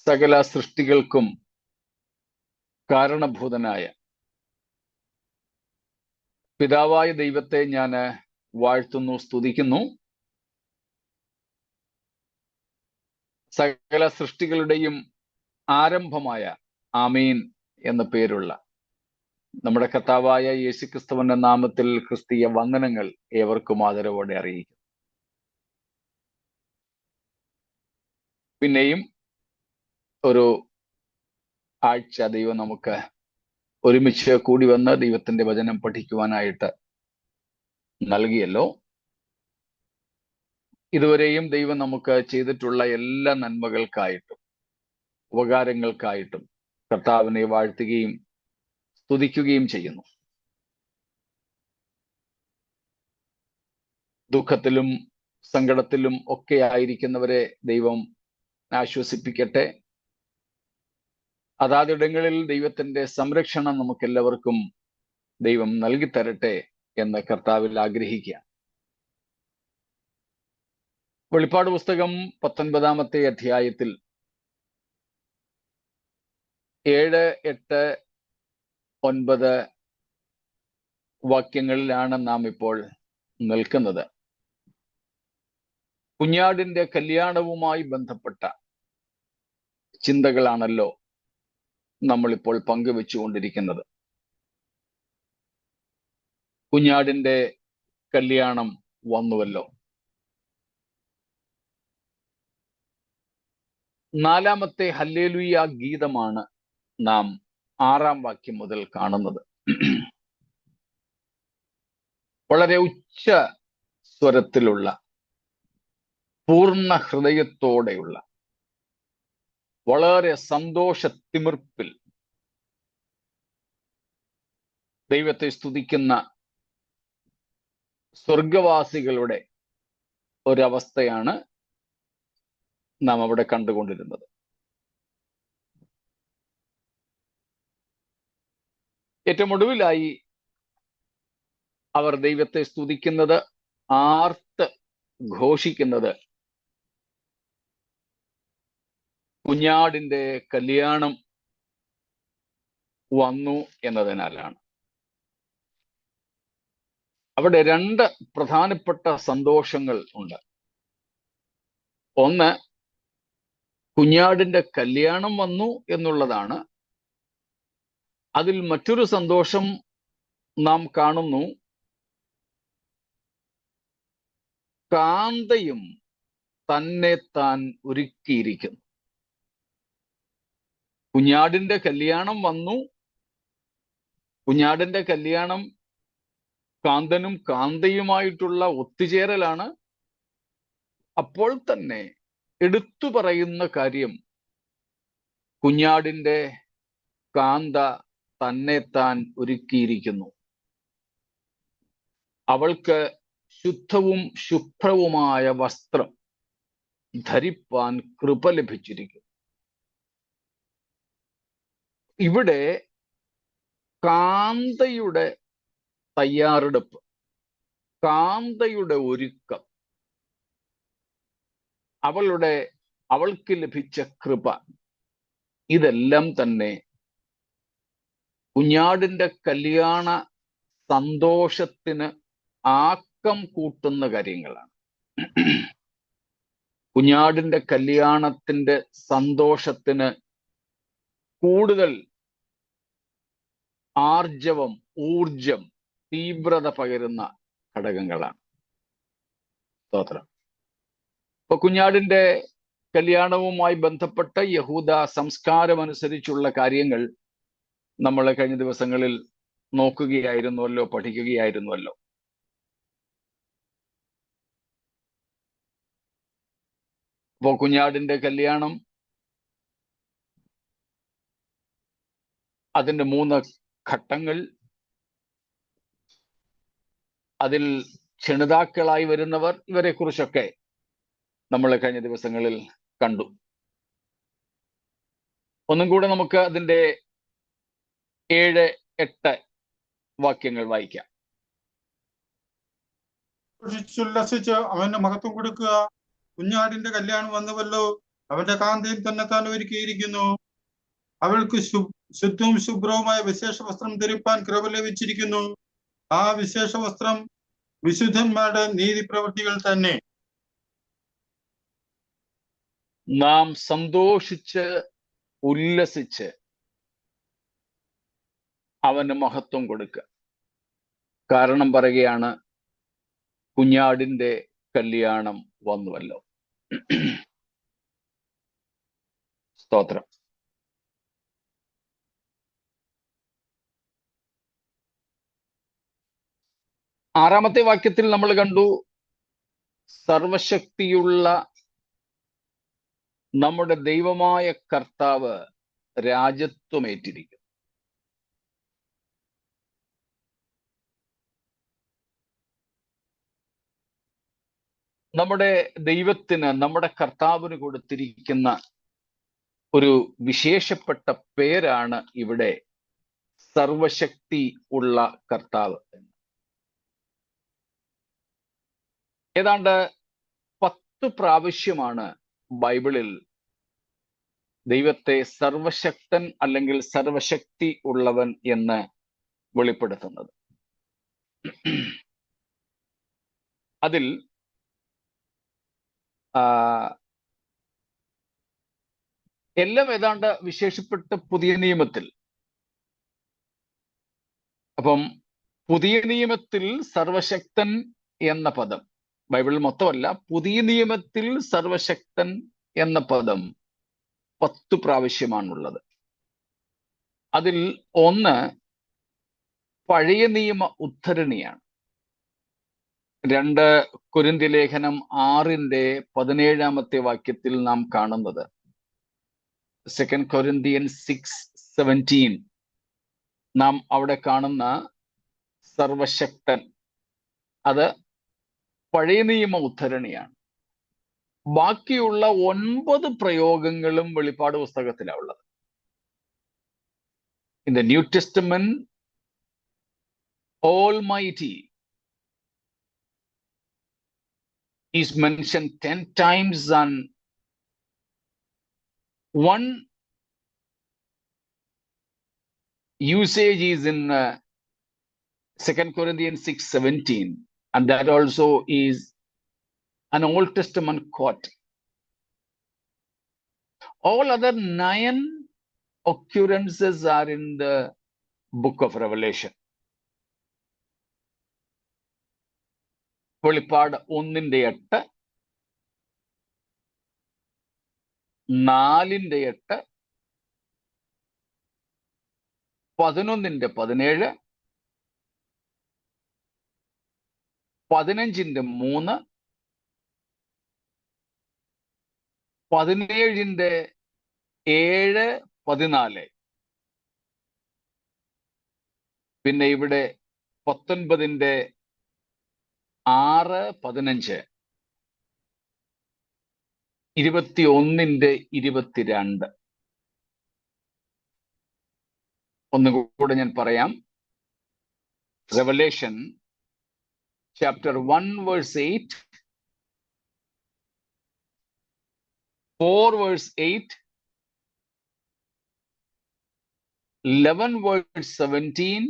സകല സൃഷ്ടികൾക്കും കാരണഭൂതനായ പിതാവായ ദൈവത്തെ ഞാൻ വാഴ്ത്തുന്നു, സ്തുതിക്കുന്നു. സകല സൃഷ്ടികളുടെയും ആരംഭമായ ആമീൻ എന്ന പേരുള്ള നമ്മുടെ കർത്താവായ യേശുക്രിസ്തുവിന്റെ നാമത്തിൽ ക്രിസ്തീയ വന്ദനങ്ങൾ ഏവർക്കും ആദരവോടെ അറിയിക്കും. പിന്നെയും ഒരു ആഴ്ച ദൈവം നമുക്ക് ഒരുമിച്ച് കൂടി വന്ന് ദൈവത്തിന്റെ വചനം പഠിക്കുവാനായിട്ട് നൽകിയല്ലോ. ഇതുവരെയും ദൈവം നമുക്ക് ചെയ്തിട്ടുള്ള എല്ലാ നന്മകൾക്കായിട്ടും ഉപകാരങ്ങൾക്കായിട്ടും കർത്താവിനെ വാഴ്ത്തുകയും സ്തുതിക്കുകയും ചെയ്യുന്നു. ദുഃഖത്തിലും സങ്കടത്തിലും ഒക്കെ ആയിരിക്കുന്നവരെ ദൈവം ആശ്വസിപ്പിക്കട്ടെ. അതാതിടങ്ങളിൽ ദൈവത്തിന്റെ സംരക്ഷണം നമുക്കെല്ലാവർക്കും ദൈവം നൽകി തരട്ടെ എന്ന് കർത്താവിൽ ആഗ്രഹിക്കുക. വെളിപ്പാട് പുസ്തകം 19-ാമത്തെ അധ്യായത്തിൽ 7, 8, 9 വാക്യങ്ങളിലാണ് നാം ഇപ്പോൾ നിൽക്കുന്നത്. കുഞ്ഞാടിന്റെ കല്യാണവുമായി ബന്ധപ്പെട്ട ചിന്തകളാണല്ലോ നമ്മളിപ്പോൾ പങ്കുവെച്ചുകൊണ്ടിരിക്കുന്നത്. കുഞ്ഞാടിന്റെ കല്യാണം വന്നുവല്ലോ. 4-ാമത്തെ ഹല്ലേലൂയ ഗീതമാണ് നാം 6-ാം വാക്യം മുതൽ കാണുന്നത്. വളരെ ഉച്ച സ്വരത്തിലുള്ള, പൂർണ്ണ ഹൃദയത്തോടെയുള്ള, വളരെ സന്തോഷത്തിമിർപ്പിൽ ദൈവത്തെ സ്തുതിക്കുന്ന സ്വർഗവാസികളുടെ ഒരവസ്ഥയാണ് നാം അവിടെ കണ്ടുകൊണ്ടിരുന്നത്. ഏറ്റവും ഒടുവിലായി അവർ ദൈവത്തെ സ്തുതിക്കുന്നത്, ആർത്ത് ഘോഷിക്കുന്നത് കുഞ്ഞാടിന്റെ കല്യാണം വന്നു എന്നതിനാലാണ്. അവിടെ 2 പ്രധാനപ്പെട്ട സന്തോഷങ്ങൾ ഉണ്ട്. ഒന്ന്, കുഞ്ഞാടിന്റെ കല്യാണം വന്നു എന്നുള്ളതാണ്. അതിൽ മറ്റൊരു സന്തോഷം നാം കാണുന്നു, കാന്തയും തന്നെ താൻ ഒരുക്കിയിരിക്കുന്നു. കുഞ്ഞാടിന്റെ കല്യാണം വന്നു. കുഞ്ഞാടിന്റെ കല്യാണം കാന്തനും കാന്തയുമായിട്ടുള്ള ഒത്തുചേരലാണ്. അപ്പോൾ തന്നെ എടുത്തു പറയുന്ന കാര്യം, കുഞ്ഞാടിന്റെ കാന്ത തന്നെ താൻ ഒരുക്കിയിരിക്കുന്നു. അവൾക്ക് ശുദ്ധവും ശുഭ്രവുമായ വസ്ത്രം ധരിപ്പാൻ കൃപ ലഭിച്ചിരിക്കുന്നു. ഇവിടെ കാന്തയുടെ തയ്യാറെടുപ്പ്, കാന്തയുടെ ഒരുക്കം, അവൾക്ക് ലഭിച്ച കൃപ, ഇതെല്ലാം തന്നെ കുഞ്ഞാടിന്റെ കല്യാണ സന്തോഷത്തിന് ആക്കം കൂട്ടുന്ന കാര്യങ്ങളാണ്. കുഞ്ഞാടിന്റെ കല്യാണത്തിന്റെ സന്തോഷത്തിന് കൂടുതൽ ആർജവം, ഊർജം, തീവ്രത പകരുന്ന ഘടകങ്ങളാണ്. സ്തോത്രം. ഇപ്പൊ കുഞ്ഞാടിന്റെ കല്യാണവുമായി ബന്ധപ്പെട്ട യഹൂദ സംസ്കാരം അനുസരിച്ചുള്ള കാര്യങ്ങൾ നമ്മൾ കഴിഞ്ഞ ദിവസങ്ങളിൽ നോക്കുകയായിരുന്നുവല്ലോ, പഠിക്കുകയായിരുന്നുവല്ലോ. അപ്പോ കുഞ്ഞാടിന്റെ കല്യാണം, അതിന്റെ 3 ഘട്ടങ്ങൾ, അതിൽ ക്ഷണിതാക്കളായി വരുന്നവർ, ഇവരെ കുറിച്ചൊക്കെ നമ്മൾ കഴിഞ്ഞ ദിവസങ്ങളിൽ കണ്ടു. ഒന്നും കൂടെ നമുക്ക് അതിന്റെ 7, 8 വാക്യങ്ങൾ വായിക്കാം. ഉല്ലസിച്ച് അവന്റെ മഹത്വം കൊടുക്കുക. കുഞ്ഞാടിന്റെ കല്യാണം വന്നുവല്ലോ. അവന്റെ കാന്തയിൽ തന്നെത്താൻ ഒരുക്കിയിരിക്കുന്നു. അവൾക്ക് ശുദ്ധവും ശുഭ്രവുമായ വിശേഷ വസ്ത്രം ധരിപ്പാൻ കൃപ ലഭിച്ചിരിക്കുന്നു. ആ വിശേഷ വസ്ത്രം വിശുദ്ധന്മാരുടെ നീതി പ്രവൃത്തികൾ തന്നെ. നാം സന്തോഷിച്ച് ഉല്ലസിച്ച് അവന് മഹത്വം കൊടുക്കുക. കാരണം പറയുകയാണ്, കുഞ്ഞാടിന്റെ കല്യാണം വന്നുവല്ലോ. സ്തോത്രം. ആറാമത്തെ വാക്യത്തിൽ നമ്മൾ കണ്ടു, സർവശക്തിയുള്ള നമ്മുടെ ദൈവമായ കർത്താവ് രാജത്വമേറ്റിരിക്കും. നമ്മുടെ ദൈവത്തിന്, നമ്മുടെ കർത്താവിന് കൊടുത്തിരിക്കുന്ന ഒരു വിശേഷപ്പെട്ട പേരാണ് ഇവിടെ സർവശക്തി ഉള്ള കർത്താവ്. ഏതാണ്ട് 10 പ്രാവശ്യമാണ് ബൈബിളിൽ ദൈവത്തെ സർവശക്തൻ അല്ലെങ്കിൽ സർവശക്തി ഉള്ളവൻ എന്ന് വെളിപ്പെടുത്തുന്നത്. അതിൽ എല്ലാം ഏതാണ്ട് വിശേഷപ്പെട്ട് പുതിയ നിയമത്തിൽ. അപ്പം പുതിയ നിയമത്തിൽ സർവശക്തൻ എന്ന പദം, ബൈബിളിൽ മൊത്തമല്ല, പുതിയ നിയമത്തിൽ സർവശക്തൻ എന്ന പദം 10 പ്രാവശ്യമാണുള്ളത്. അതിൽ ഒന്ന് പഴയ നിയമ ഉദ്ധരണിയാണ്. 2 കൊരിന്ത്യ ലേഖനം 6:17 വാക്യത്തിൽ നാം കാണുന്നത്, 2 Corinthians 6:17, നാം അവിടെ കാണുന്ന സർവശക്തൻ അത് പഴയ നിയമ ഉദ്ധരണിയാണ്. ബാക്കിയുള്ള 9 പ്രയോഗങ്ങളും വെളിപ്പാട് പുസ്തകത്തിലാണ് ഉള്ളത്. In the new testament, Almighty is mentioned 10 times, and one usage is in 2 Corinthians 6:17, and that also is an Old Testament quote. All other 9 occurrences are in the book of Revelation. വെളിപ്പാട് 1:8, 4:8, 11:17, 15:3, 17:7-14, പിന്നെ ഇവിടെ 19:6-15, 21:22. ഒന്നുകൂടെ ഞാൻ പറയാം. Revelation chapter 1 verse 8, 4 verse 8, 11 verse 17,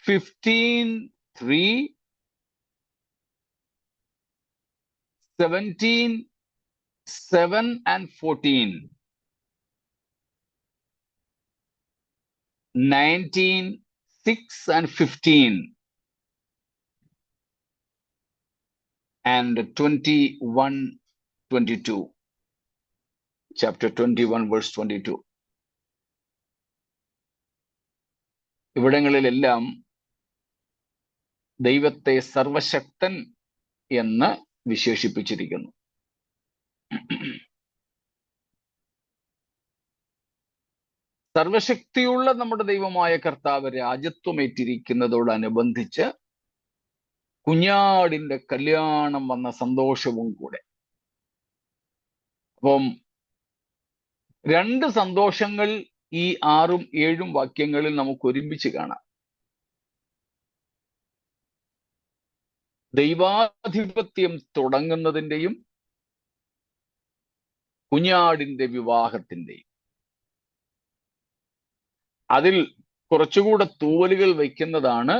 15:3, 17:7 and 14, 19:6 and 15, and 21:22. Chapter 21 verse 22. ഇവിടങ്ങളിലെല്ലാം ദൈവത്തെ സർവശക്തൻ എന്ന് വിശേഷിപ്പിച്ചിരിക്കുന്നു. സർവശക്തിയുള്ള നമ്മുടെ ദൈവമായ കർത്താവ് രാജത്വമേറ്റിരിക്കുന്നതോടനുബന്ധിച്ച് കുഞ്ഞാടിന്റെ കല്യാണം വന്ന സന്തോഷവും കൂടെ. അപ്പം 2 സന്തോഷങ്ങൾ ഈ 6ഉം 7ഉം വാക്യങ്ങളിൽ നമുക്ക് ഒരുമിച്ച് കാണാം. ദൈവാധിപത്യം തുടങ്ങുന്നതിൻ്റെയും കുഞ്ഞാടിന്റെ വിവാഹത്തിന്റെയും. അതിൽ കുറച്ചുകൂടെ തൂവലുകൾ വയ്ക്കുന്നതാണ്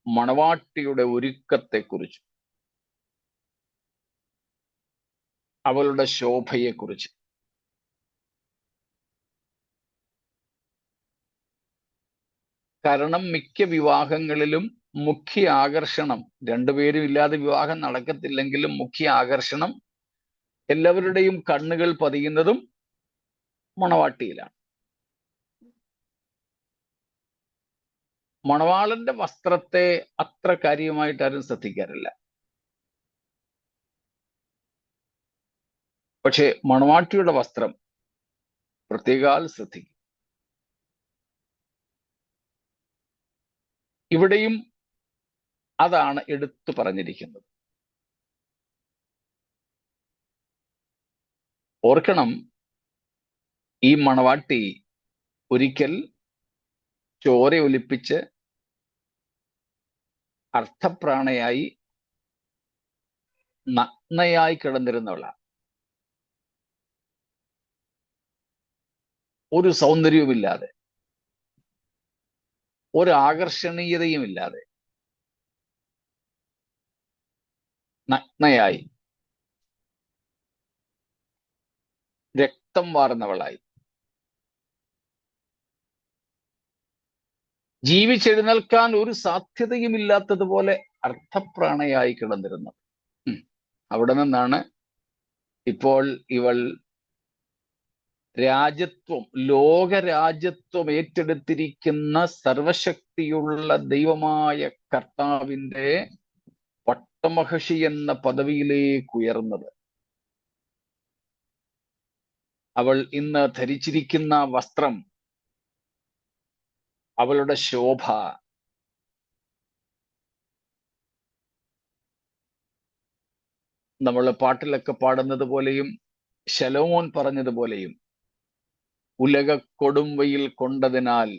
മണവാട്ടിയുടെ ഒരുക്കത്തെക്കുറിച്ച്, അവളുടെ ശോഭയെക്കുറിച്ച്. കാരണം മിക്ക വിവാഹങ്ങളിലും മുഖ്യ ആകർഷണം, രണ്ടുപേരും ഇല്ലാതെ വിവാഹം നടക്കത്തില്ലെങ്കിലും മുഖ്യ ആകർഷണം എല്ലാവരുടെയും കണ്ണുകൾ പതിയുന്നതും മണവാട്ടിയിലാണ്. മണവാളന്റെ വസ്ത്രത്തെ അത്ര കാര്യമായിട്ട് ആരും ശ്രദ്ധിക്കാറില്ല. പക്ഷെ മണവാട്ടിയുടെ വസ്ത്രം പ്രത്യേകാൽ ശ്രദ്ധിക്കും. ഇവിടെയും അതാണ് എടുത്തു പറഞ്ഞിരിക്കുന്നത്. ഓർക്കണം, ഈ മണവാട്ടി ഒരിക്കൽ ചോര ഒലിപ്പിച്ച് അർത്ഥപ്രാണയായി നഗ്നയായി കിടന്നിരുന്നവളാണ്. ഒരു സൗന്ദര്യവുമില്ലാതെ, ഒരു ആകർഷണീയതയും ഇല്ലാതെ നഗ്നയായി, രക്തം വാർന്നവളായി, ജീവിച്ചെഴുന്നേൽക്കാൻ ഒരു സാധ്യതയുമില്ലാത്തതുപോലെ അർത്ഥപ്രാണയായി കിടന്നിരുന്നു. അവിടെ നിന്നാണ് ഇപ്പോൾ ഇവൾ രാജ്യത്വം, ലോകരാജ്യത്വം ഏറ്റെടുത്തിരിക്കുന്ന സർവശക്തിയുള്ള ദൈവമായ കർത്താവിന്റെ പട്ടമഹർഷി എന്ന പദവിയിലേക്ക് ഉയർന്നത്. അവൾ ഇന്ന് ധരിച്ചിരിക്കുന്ന വസ്ത്രം, അവളുടെ ശോഭ, നമ്മൾ പാട്ടിലൊക്കെ പാടുന്നത് പോലെയും ശലോമോൻ പറഞ്ഞതുപോലെയും ഉലക കൊടുംവയിൽ കൊണ്ടതിനാൽ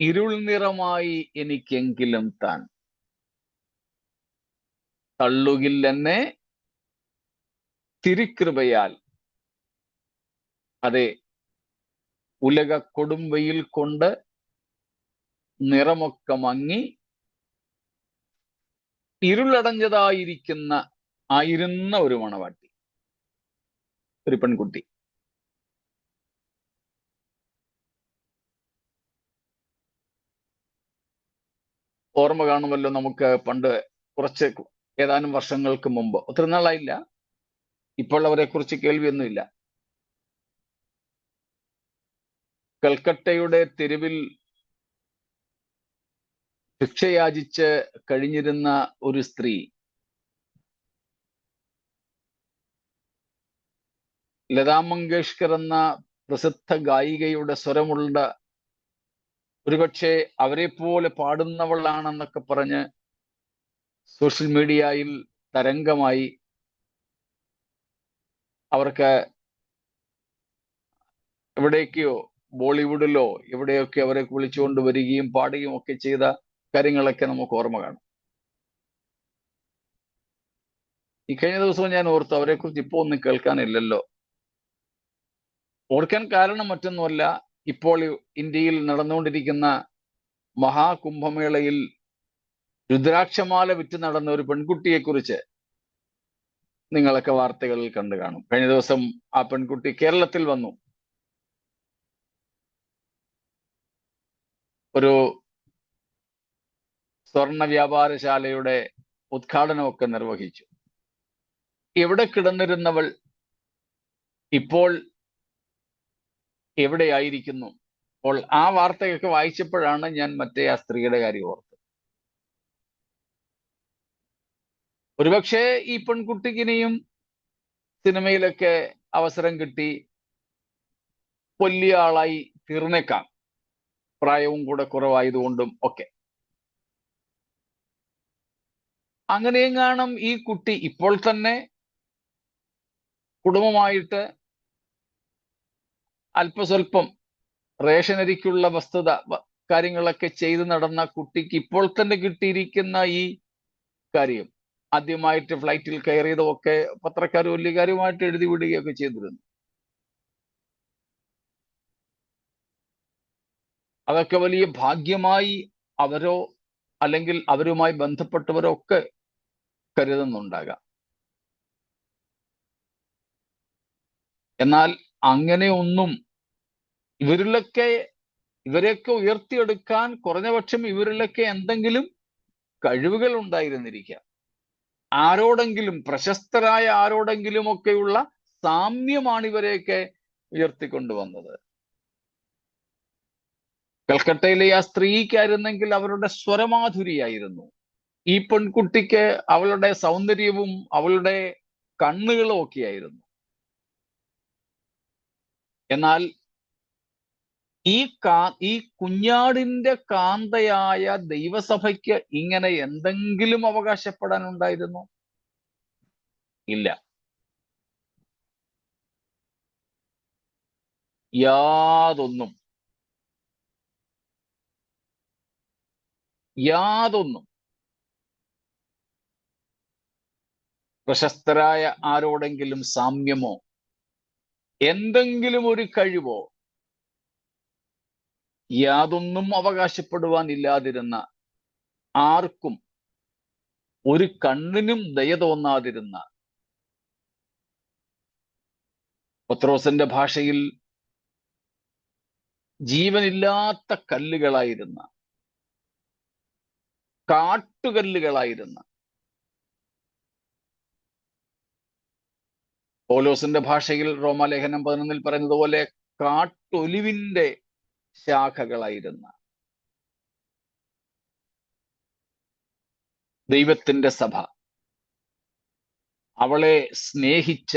ഇരുൾ നിറമായി എനിക്കെങ്കിലും താൻ തള്ളുകില്ലെന്നെ തിരുകൃപയാൽ. അതെ, ഉലക കൊടുംവയിൽ കൊണ്ട് നിറമൊക്കെ മങ്ങി ആയിരുന്ന ഒരു മണവാട്ടി, ഒരു പെൺകുട്ടി. ഓർമ്മ കാണുമല്ലോ, നമുക്ക് പണ്ട് കുറച്ച് ഏതാനും വർഷങ്ങൾക്ക് മുമ്പ്, ഒത്തിരി നാളായില്ല, ഇപ്പോൾ അവരെ കുറിച്ച് കേൾവിയൊന്നുമില്ല, കൽക്കട്ടയുടെ തെരുവിൽ ഭിക്ഷയാചിച്ച് കഴിഞ്ഞിരുന്ന ഒരു സ്ത്രീ ലതാ മങ്കേഷ്കർ എന്ന പ്രസിദ്ധ ഗായികയുടെ സ്വരമുള്ള, ഒരുപക്ഷെ അവരെ പോലെ പാടുന്നവളാണെന്നൊക്കെ പറഞ്ഞ് സോഷ്യൽ മീഡിയയിൽ തരംഗമായി. അവർക്ക് എവിടേക്കോ, ബോളിവുഡിലോ എവിടെയൊക്കെ അവരെ വിളിച്ചുകൊണ്ട് വരികയും പാടുകയും ഒക്കെ ചെയ്ത കാര്യങ്ങളൊക്കെ നമുക്ക് ഓർമ്മ കാണും. ഈ കഴിഞ്ഞ ദിവസവും ഞാൻ ഓർത്തു, അവരെക്കുറിച്ച് ഇപ്പോൾ ഒന്നും കേൾക്കാനില്ലല്ലോ. ഓർക്കാൻ കാരണം മറ്റൊന്നുമല്ല, ഇപ്പോൾ ഇന്ത്യയിൽ നടന്നുകൊണ്ടിരിക്കുന്ന മഹാകുംഭമേളയിൽ രുദ്രാക്ഷമാല വിറ്റ് നടന്ന ഒരു പെൺകുട്ടിയെ കുറിച്ച് നിങ്ങളൊക്കെ വാർത്തകളിൽ കണ്ടു കാണും. കഴിഞ്ഞ ദിവസം ആ പെൺകുട്ടി കേരളത്തിൽ വന്നു, ഒരു സ്വർണ വ്യാപാരശാലയുടെ ഉദ്ഘാടനമൊക്കെ നിർവഹിച്ചു. എവിടെ കിടന്നിരുന്നവൾ ഇപ്പോൾ എവിടെയായിരിക്കുന്നു? അപ്പോൾ ആ വാർത്തയൊക്കെ വായിച്ചപ്പോഴാണ് ഞാൻ മറ്റേ ആ സ്ത്രീയുടെ കാര്യം ഓർത്തത്. ഒരുപക്ഷെ ഈ പെൺകുട്ടിക്ക് ഇനിയും സിനിമയിലൊക്കെ അവസരം കിട്ടി വലിയ ആളായി തീർന്നേക്കാം, പ്രായവും കൂടെ കുറവായതുകൊണ്ടും ഒക്കെ. അങ്ങനെയെങ്ങാനും ഈ കുട്ടി ഇപ്പോൾ തന്നെ കുടുംബമായിട്ട് അല്പസ്വല്പം റേഷനരിക്കുള്ള കാര്യങ്ങളൊക്കെ ചെയ്തു നടന്ന കുട്ടിക്ക് ഇപ്പോൾ തന്നെ കിട്ടിയിരിക്കുന്ന ഈ കാര്യം ആദ്യമായിട്ട് ഫ്ലൈറ്റിൽ കയറിയതും ഒക്കെ പത്രക്കാരും വലിയകാരുമായിട്ട് എഴുതി വിടുകയൊക്കെ ചെയ്തിരുന്നു. അതൊക്കെ വലിയ ഭാഗ്യമായി അവരോ അല്ലെങ്കിൽ അവരുമായി ബന്ധപ്പെട്ടവരോ ഒക്കെ കരുതുന്നുണ്ടാകാം. എന്നാൽ അങ്ങനെയൊന്നും ഇവരെയൊക്കെ ഉയർത്തിയെടുക്കാൻ കുറഞ്ഞപക്ഷം ഇവരിലൊക്കെ എന്തെങ്കിലും കഴിവുകൾ ഉണ്ടായിരുന്നിരിക്കാം. ആരോടെങ്കിലും, പ്രശസ്തരായ ആരോടെങ്കിലും ഒക്കെയുള്ള സാമ്യമാണ് ഇവരെയൊക്കെ ഉയർത്തിക്കൊണ്ടുവന്നത്. കൽക്കട്ടയിലെ ആ സ്ത്രീക്കായിരുന്നെങ്കിൽ അവരുടെ സ്വരമാധുരിയായിരുന്നു. ഈ പെൺകുട്ടിക്ക് അവളുടെ സൗന്ദര്യവും അവളുടെ കണ്ണുകളും ഒക്കെയായിരുന്നു. എന്നാൽ ഈ കുഞ്ഞാടിന്റെ കാന്തയായ ദൈവസഭയ്ക്ക് ഇങ്ങനെ എന്തെങ്കിലും അവകാശപ്പെടാനുണ്ടായിരുന്നു? ഇല്ല. യാതൊന്നും. പ്രശസ്തരായ ആരോടെങ്കിലും സാമ്യമോ എന്തെങ്കിലും ഒരു കഴിവോ യാതൊന്നും അവകാശപ്പെടുവാൻ ഇല്ലാതിരുന്ന, ആർക്കും ഒരു കണ്ണിനും ദയ തോന്നാതിരുന്ന, പത്രോസിന്റെ ഭാഷയിൽ ജീവനില്ലാത്ത കല്ലുകളായിരുന്ന, കാട്ടുകല്ലുകളായിരുന്ന, പൗലോസിന്റെ ഭാഷയിൽ റോമാലേഖനം 11 പറയുന്നത് പോലെ കാട്ടൊലിവിന്റെ ശാഖകളായിരുന്ന ദൈവത്തിന്റെ സഭ, അവളെ സ്നേഹിച്ച,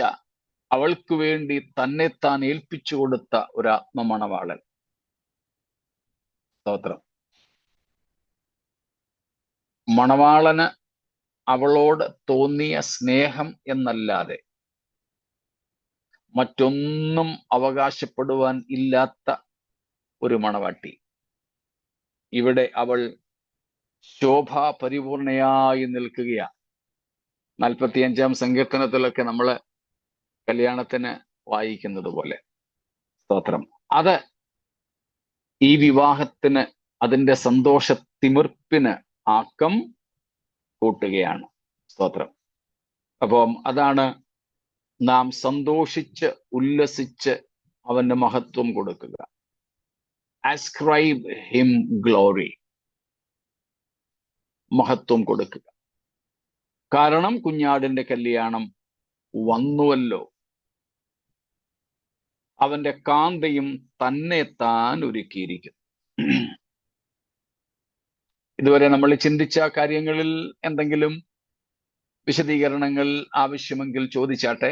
അവൾക്ക് വേണ്ടി തന്നെത്താൻ ഏൽപ്പിച്ചു കൊടുത്ത ഒരു ആത്മമണവാളൻ. സ്തോത്രം. മണവാളന് അവളോട് തോന്നിയ സ്നേഹം എന്നല്ലാതെ മറ്റൊന്നും അവകാശപ്പെടുവാൻ ഇല്ലാത്ത ഒരു മണവാട്ടി. ഇവിടെ അവൾ ശോഭാ പരിപൂർണയായി നിൽക്കുകയാണ്. 45-ാം സങ്കീർത്തനത്തിലൊക്കെ നമ്മൾ കല്യാണത്തിന് വായിക്കുന്നത് പോലെ. സ്തോത്രം. അത് ഈ വിവാഹത്തിന്, അതിൻ്റെ സന്തോഷ തിമിർപ്പിന് ആക്കം കൂട്ടുകയാണ്. സ്തോത്രം. അപ്പം അതാണ് നാം സന്തോഷിച്ച് ഉല്ലസിച്ച് അവന് മഹത്വം കൊടുക്കുക. അസ്ക്രൈബ് ഹിം ഗ്ലോറി, മഹത്വം കൊടുക്കുക. കാരണം കുഞ്ഞാടിന്റെ കല്യാണം വന്നുവല്ലോ. അവന്റെ കാന്തയും തന്നെ താൻ ഒരുക്കിയിരിക്കുന്നു. ഇതുവരെ നമ്മൾ ചിന്തിച്ച കാര്യങ്ങളിൽ എന്തെങ്കിലും വിശദീകരണങ്ങൾ ആവശ്യമെങ്കിൽ ചോദിച്ചാട്ടെ.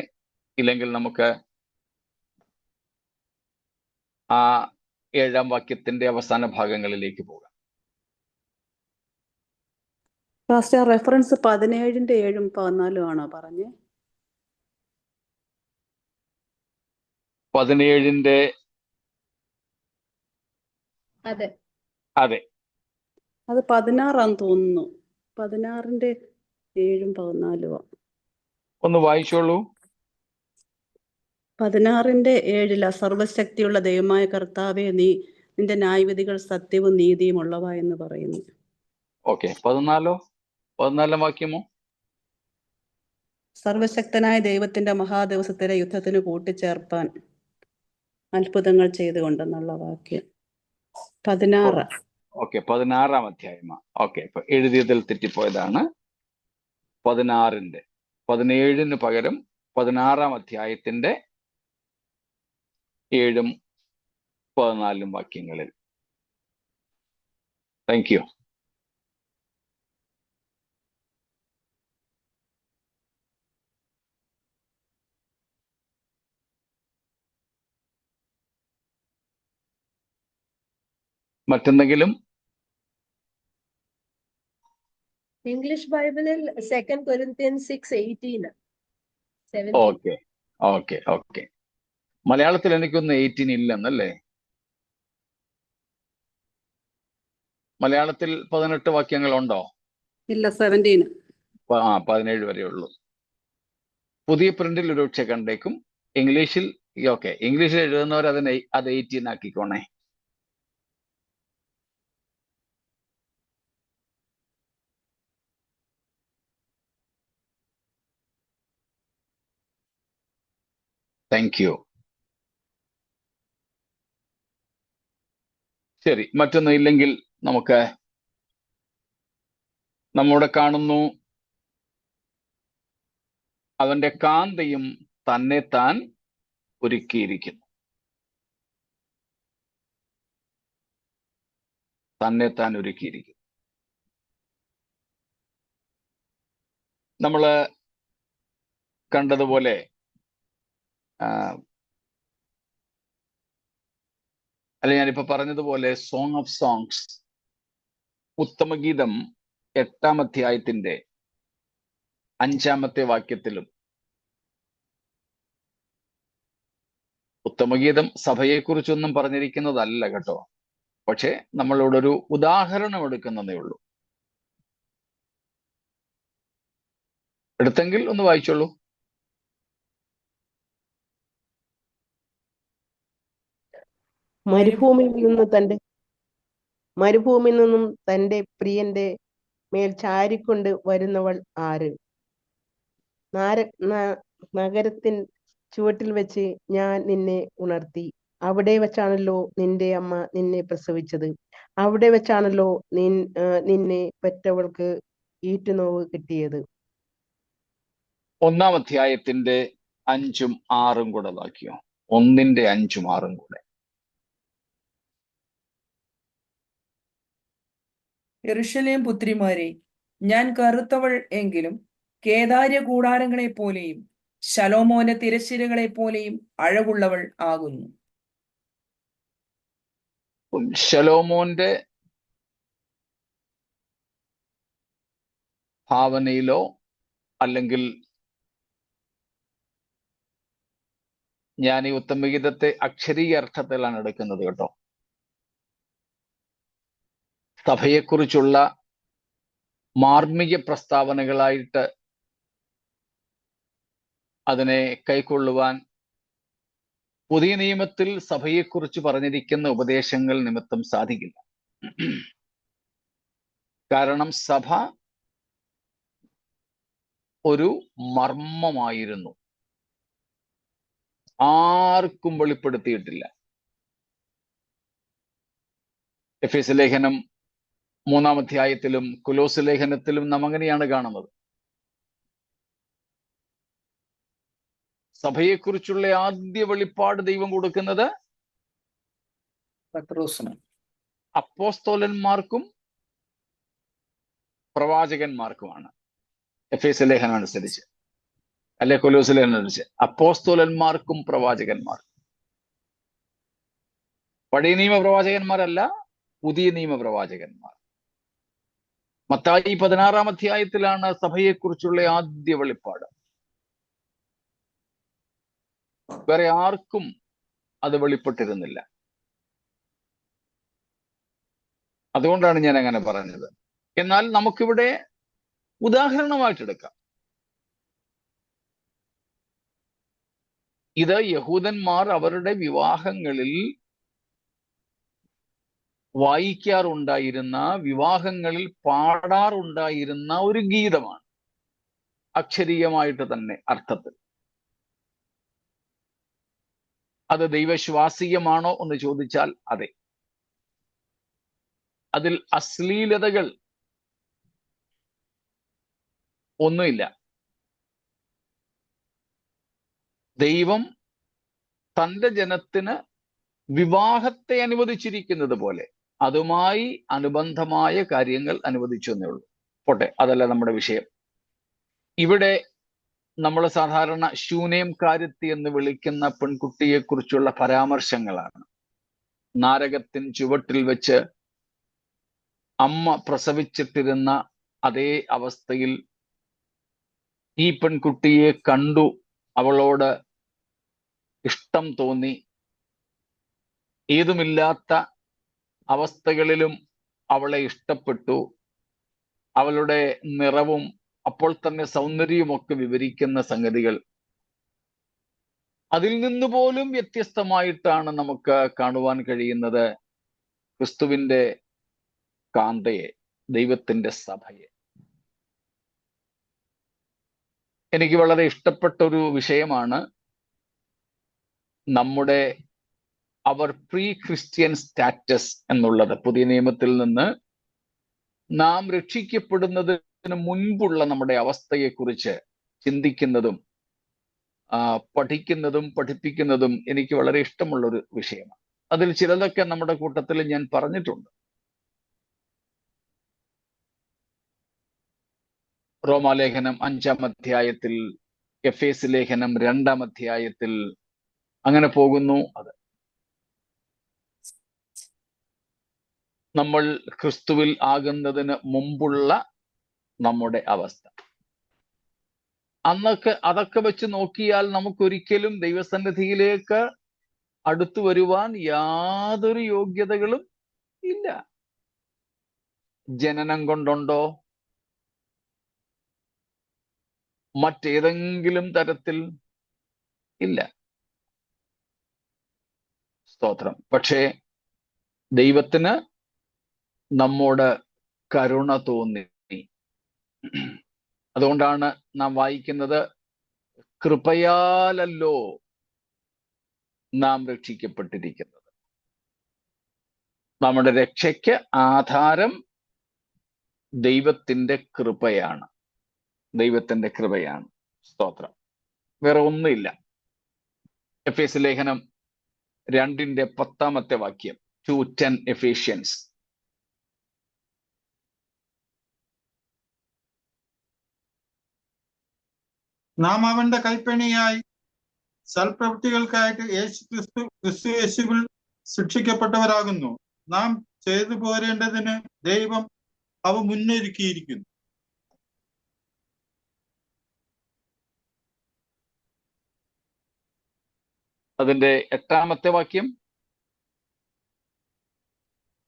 ഇല്ലെങ്കിൽ നമുക്ക് ആ 7-ാം വാക്യത്തിന്റെ അവസാന ഭാഗങ്ങളിലേക്ക് പോകാം. ഫാസ്റ്റ് റെഫറൻസ് 17-ന്റെ 7-ഉം 14-ഉം ആണോ പറഞ്ഞേ? 17-ന്റെ അതെ. അതെ, അത് 16-ആന്ന് തോന്നുന്നു. 16-ന്റെ 7-ഉം 14-ഉം. ഒന്ന് വായിച്ചോളൂ. 16-ന്റെ 7-ലാ സർവശക്തിയുള്ള ദൈവമായ കർത്താവേ, നിന്റെ ന്യായവിധികൾ സത്യവും നീതിയും ഉള്ളവ എന്ന് പറയുന്നു. ഓക്കെ. 14-ാം വാക്യമോ? സർവശക്തനായ ദൈവത്തിന്റെ മഹാദിവസത്തിലെ യുദ്ധത്തിന് കൂട്ടിച്ചേർപ്പാൻ അത്ഭുതങ്ങൾ ചെയ്തുകൊണ്ടെന്നുള്ള വാക്യം 16. ഓക്കെ, 16-ാം അധ്യായമാ. ഓക്കെ, ഇപ്പൊ എഴുതിയതിൽ തെറ്റിപ്പോയതാണ്. 16-ന്റെ 17-ന് പകരം 16-ാം അധ്യായത്തിന്റെ 7-ഉം 14-ഉം വാക്യങ്ങളിൽ. Thank you. മറ്റെന്തെങ്കിലും? ഇംഗ്ലീഷ് ബൈബിളിൽ 2 Corinthians 6:18. Okay okay okay. മലയാളത്തിൽ എനിക്കൊന്ന് 18 ഇല്ലെന്നല്ലേ? മലയാളത്തിൽ 18 വാക്യങ്ങളുണ്ടോ? ഇല്ല, 17. 17 വരെയുള്ളൂ. പുതിയ പ്രിന്റിൽ ഒരുപക്ഷെ കണ്ടേക്കും. ഇംഗ്ലീഷിൽ ഓക്കെ, ഇംഗ്ലീഷിൽ എഴുതുന്നവർ അത് 18 ആക്കിക്കോണേ. Thank you. ശരി, മറ്റൊന്നും ഇല്ലെങ്കിൽ നമുക്ക് നമ്മൂടെ കാണുന്നു. അവന്റെ കാന്തയും തന്നെത്താൻ ഒരുക്കിയിരിക്കുന്നു. തന്നെത്താൻ ഒരുക്കിയിരിക്കുന്നു. നമ്മള് കണ്ടതുപോലെ അല്ലെ, ഞാനിപ്പോ പറഞ്ഞതുപോലെ സോങ് ഓഫ് സോങ്സ് ഉത്തമഗീതം 8-ാം അധ്യായത്തിന്റെ 5-ാമത്തെ വാക്യത്തിലും, ഉത്തമഗീതം സഭയെക്കുറിച്ചൊന്നും പറഞ്ഞിരിക്കുന്നതല്ല കേട്ടോ, പക്ഷെ നമ്മളോട് ഒരു ഉദാഹരണം എടുക്കുന്നതേ ഉള്ളൂ. എടുത്തെങ്കിൽ ഒന്ന് വായിച്ചോളൂ. മരുഭൂമിയിൽ നിന്നും തന്റെ പ്രിയന്റെ മേൽ ചാരിക്കൊണ്ട് വരുന്നവൾ ആര്? നഗരത്തിൻ ചുവട്ടിൽ വെച്ച് ഞാൻ നിന്നെ ഉണർത്തി. അവിടെ വെച്ചാണല്ലോ നിന്റെ അമ്മ നിന്നെ പ്രസവിച്ചത്. അവിടെ വെച്ചാണല്ലോ നിന്നെ പെറ്റവൾക്ക് ഈറ്റുനോവ് കിട്ടിയത്. 1-ാം അധ്യായത്തിന്റെ 5-ഉം 6-ഉം കൂടെ വാക്യം. 1-ന്റെ 5-ഉം 6-ഉം കൂടെ. യെരൂശലേം പുത്രിമാരെ, ഞാൻ കറുത്തവൾ എങ്കിലും കേദാര്യ കൂടാരങ്ങളെ പോലെയും ശലോമോന്റെ തിരശ്ശീലകളെ പോലെയും അഴകുള്ളവൾ ആകുന്നു. ശലോമോന്റെ ഭാവനയിലോ അല്ലെങ്കിൽ ഞാൻ ഈ ഉത്തമഗീതത്തെ അക്ഷരീയ അർത്ഥത്തിലാണ് എടുക്കുന്നത് കേട്ടോ. സഭയെക്കുറിച്ചുള്ള മാർമിക പ്രസ്താവനകളായിട്ട് അതിനെ കൈക്കൊള്ളുവാൻ പുതിയ നിയമത്തിൽ സഭയെക്കുറിച്ച് പറഞ്ഞിരിക്കുന്ന ഉപദേശങ്ങൾ നിമിത്തം സാധിക്കില്ല. കാരണം സഭ ഒരു മർമ്മമായിരുന്നു, ആർക്കും വെളിപ്പെടുത്തിയിട്ടില്ല. എഫേസ്യ ലേഖനം 3-ാം അധ്യായത്തിലും കൊലോസ്യ ലേഖനത്തിലും നാം അങ്ങനെയാണ് കാണുന്നത്. സഭയെക്കുറിച്ചുള്ള ആദ്യ വെളിപ്പാട് ദൈവം കൊടുക്കുന്നത് അപ്പോസ്തോലന്മാർക്കും പ്രവാചകന്മാർക്കുമാണ്. എഫേസ്യ ലേഖനം അനുസരിച്ച്, അല്ലെ കൊലോസ്യ ലേഖനം അനുസരിച്ച് അപ്പോസ്തോലന്മാർക്കും പ്രവാചകന്മാർക്കും. പഴയ നിയമ പ്രവാചകന്മാരല്ല, പുതിയ നിയമ പ്രവാചകന്മാർ. മത്തായി 16-ാം അധ്യായത്തിലാണ് സഭയെക്കുറിച്ചുള്ള ആദ്യ വെളിപ്പാട്. വേറെ ആർക്കും അത് വെളിപ്പെട്ടിരുന്നില്ല. അതുകൊണ്ടാണ് ഞാൻ അങ്ങനെ പറഞ്ഞത്. എന്നാൽ നമുക്കിവിടെ ഉദാഹരണമായിട്ടെടുക്കാം. ഇത് യഹൂദന്മാർ അവരുടെ വിവാഹങ്ങളിൽ വായിക്കാറുണ്ടായിരുന്ന, വിവാഹങ്ങളിൽ പാടാറുണ്ടായിരുന്ന ഒരു ഗീതമാണ്, അക്ഷരീയമായിട്ട് തന്നെ അർത്ഥത്തിൽ. അത് ദൈവശ്വാസീയമാണോ എന്ന് ചോദിച്ചാൽ അതെ. അതിൽ അശ്ലീലതകൾ ഒന്നുമില്ല. ദൈവം തന്റെ ജനത്തിന് വിവാഹത്തെ അനുവദിച്ചിരിക്കുന്നത് പോലെ അതുമായി അനുബന്ധമായ കാര്യങ്ങൾ അനുവദിച്ചു എന്നേ ഉള്ളൂ. പോട്ടെ, അതല്ല നമ്മുടെ വിഷയം. ഇവിടെ നമ്മൾ സാധാരണ ശൂനേംകാരത്തി എന്ന് വിളിക്കുന്ന പെൺകുട്ടിയെ കുറിച്ചുള്ള പരാമർശങ്ങളാണ്. നാരകത്തിൻ ചുവട്ടിൽ വെച്ച് അമ്മ പ്രസവിച്ചിട്ടിരുന്ന അതേ അവസ്ഥയിൽ ഈ പെൺകുട്ടിയെ കണ്ടു, അവളോട് ഇഷ്ടം തോന്നി, ഏതുമില്ലാത്ത അവസ്ഥകളിലും അവളെ ഇഷ്ടപ്പെട്ടു. അവളുടെ നിറവും അപ്പോൾ തന്നെ സൗന്ദര്യമൊക്കെ വിവരിക്കുന്ന സംഗതികൾ അതിൽ നിന്ന് പോലും വ്യത്യസ്തമായിട്ടാണ് നമുക്ക് കാണുവാൻ കഴിയുന്നത് ക്രിസ്തുവിന്റെ കാന്തയെ, ദൈവത്തിന്റെ സഭയെ. എനിക്ക് വളരെ ഇഷ്ടപ്പെട്ട ഒരു വിഷയമാണ് നമ്മുടെ അവർ പ്രീ ക്രിസ്ത്യൻ സ്റ്റാറ്റസ് എന്നുള്ളത്. പുതിയ നിയമത്തിൽ നിന്ന് നാം രക്ഷിക്കപ്പെടുന്നതിന് മുൻപുള്ള നമ്മുടെ അവസ്ഥയെക്കുറിച്ച് ചിന്തിക്കുന്നതും പഠിക്കുന്നതും പഠിപ്പിക്കുന്നതും എനിക്ക് വളരെ ഇഷ്ടമുള്ളൊരു വിഷയമാണ്. അതിൽ ചിലതൊക്കെ നമ്മുടെ കൂട്ടത്തിൽ ഞാൻ പറഞ്ഞിട്ടുണ്ട്. റോമാലേഖനം 5-ാം അധ്യായത്തിൽ, എഫേസ് ലേഖനം 2-ാം അധ്യായത്തിൽ, അങ്ങനെ പോകുന്നു. അത് നമ്മൾ ക്രിസ്തുവിൽ ആകുന്നതിന് മുമ്പുള്ള നമ്മുടെ അവസ്ഥ. അതൊക്കെ വെച്ച് നോക്കിയാൽ നമുക്കൊരിക്കലും ദൈവസന്നിധിയിലേക്ക് അടുത്തു വരുവാൻ യാതൊരു യോഗ്യതകളും ഇല്ല. ജനനം കൊണ്ടുണ്ടോ, മറ്റേതെങ്കിലും തരത്തിൽ ഇല്ല. സ്തോത്രം. പക്ഷേ ദൈവത്തിന് നമ്മോട് കരുണ തോന്നി. അതുകൊണ്ടാണ് നാം വായിക്കുന്നത്, കൃപയാലല്ലോ നാം രക്ഷിക്കപ്പെട്ടിരിക്കുന്നത്. നമ്മുടെ രക്ഷയ്ക്ക് ആധാരം ദൈവത്തിന്റെ കൃപയാണ്. ദൈവത്തിന്റെ കൃപയാണ്. സ്തോത്രം. വേറെ ഒന്നുമില്ല. എഫേസ് ലേഖനം 2-ന്റെ 10-ാമത്തെ വാക്യം, 2:10 എഫേഷ്യൻസ്. നാം അവന്റെ കൈപ്പണിയായി സൽപ്രവൃത്തികൾക്കായിട്ട് ക്രിസ്തു യേശുവിൽ ശിക്ഷിക്കപ്പെട്ടവരാകുന്നു. നാം ചെയ്തു പോരേണ്ടതിന് ദൈവം അവ മുന്നൊരുക്കിയിരിക്കുന്നു. അതിന്റെ 8-ാമത്തെ വാക്യം,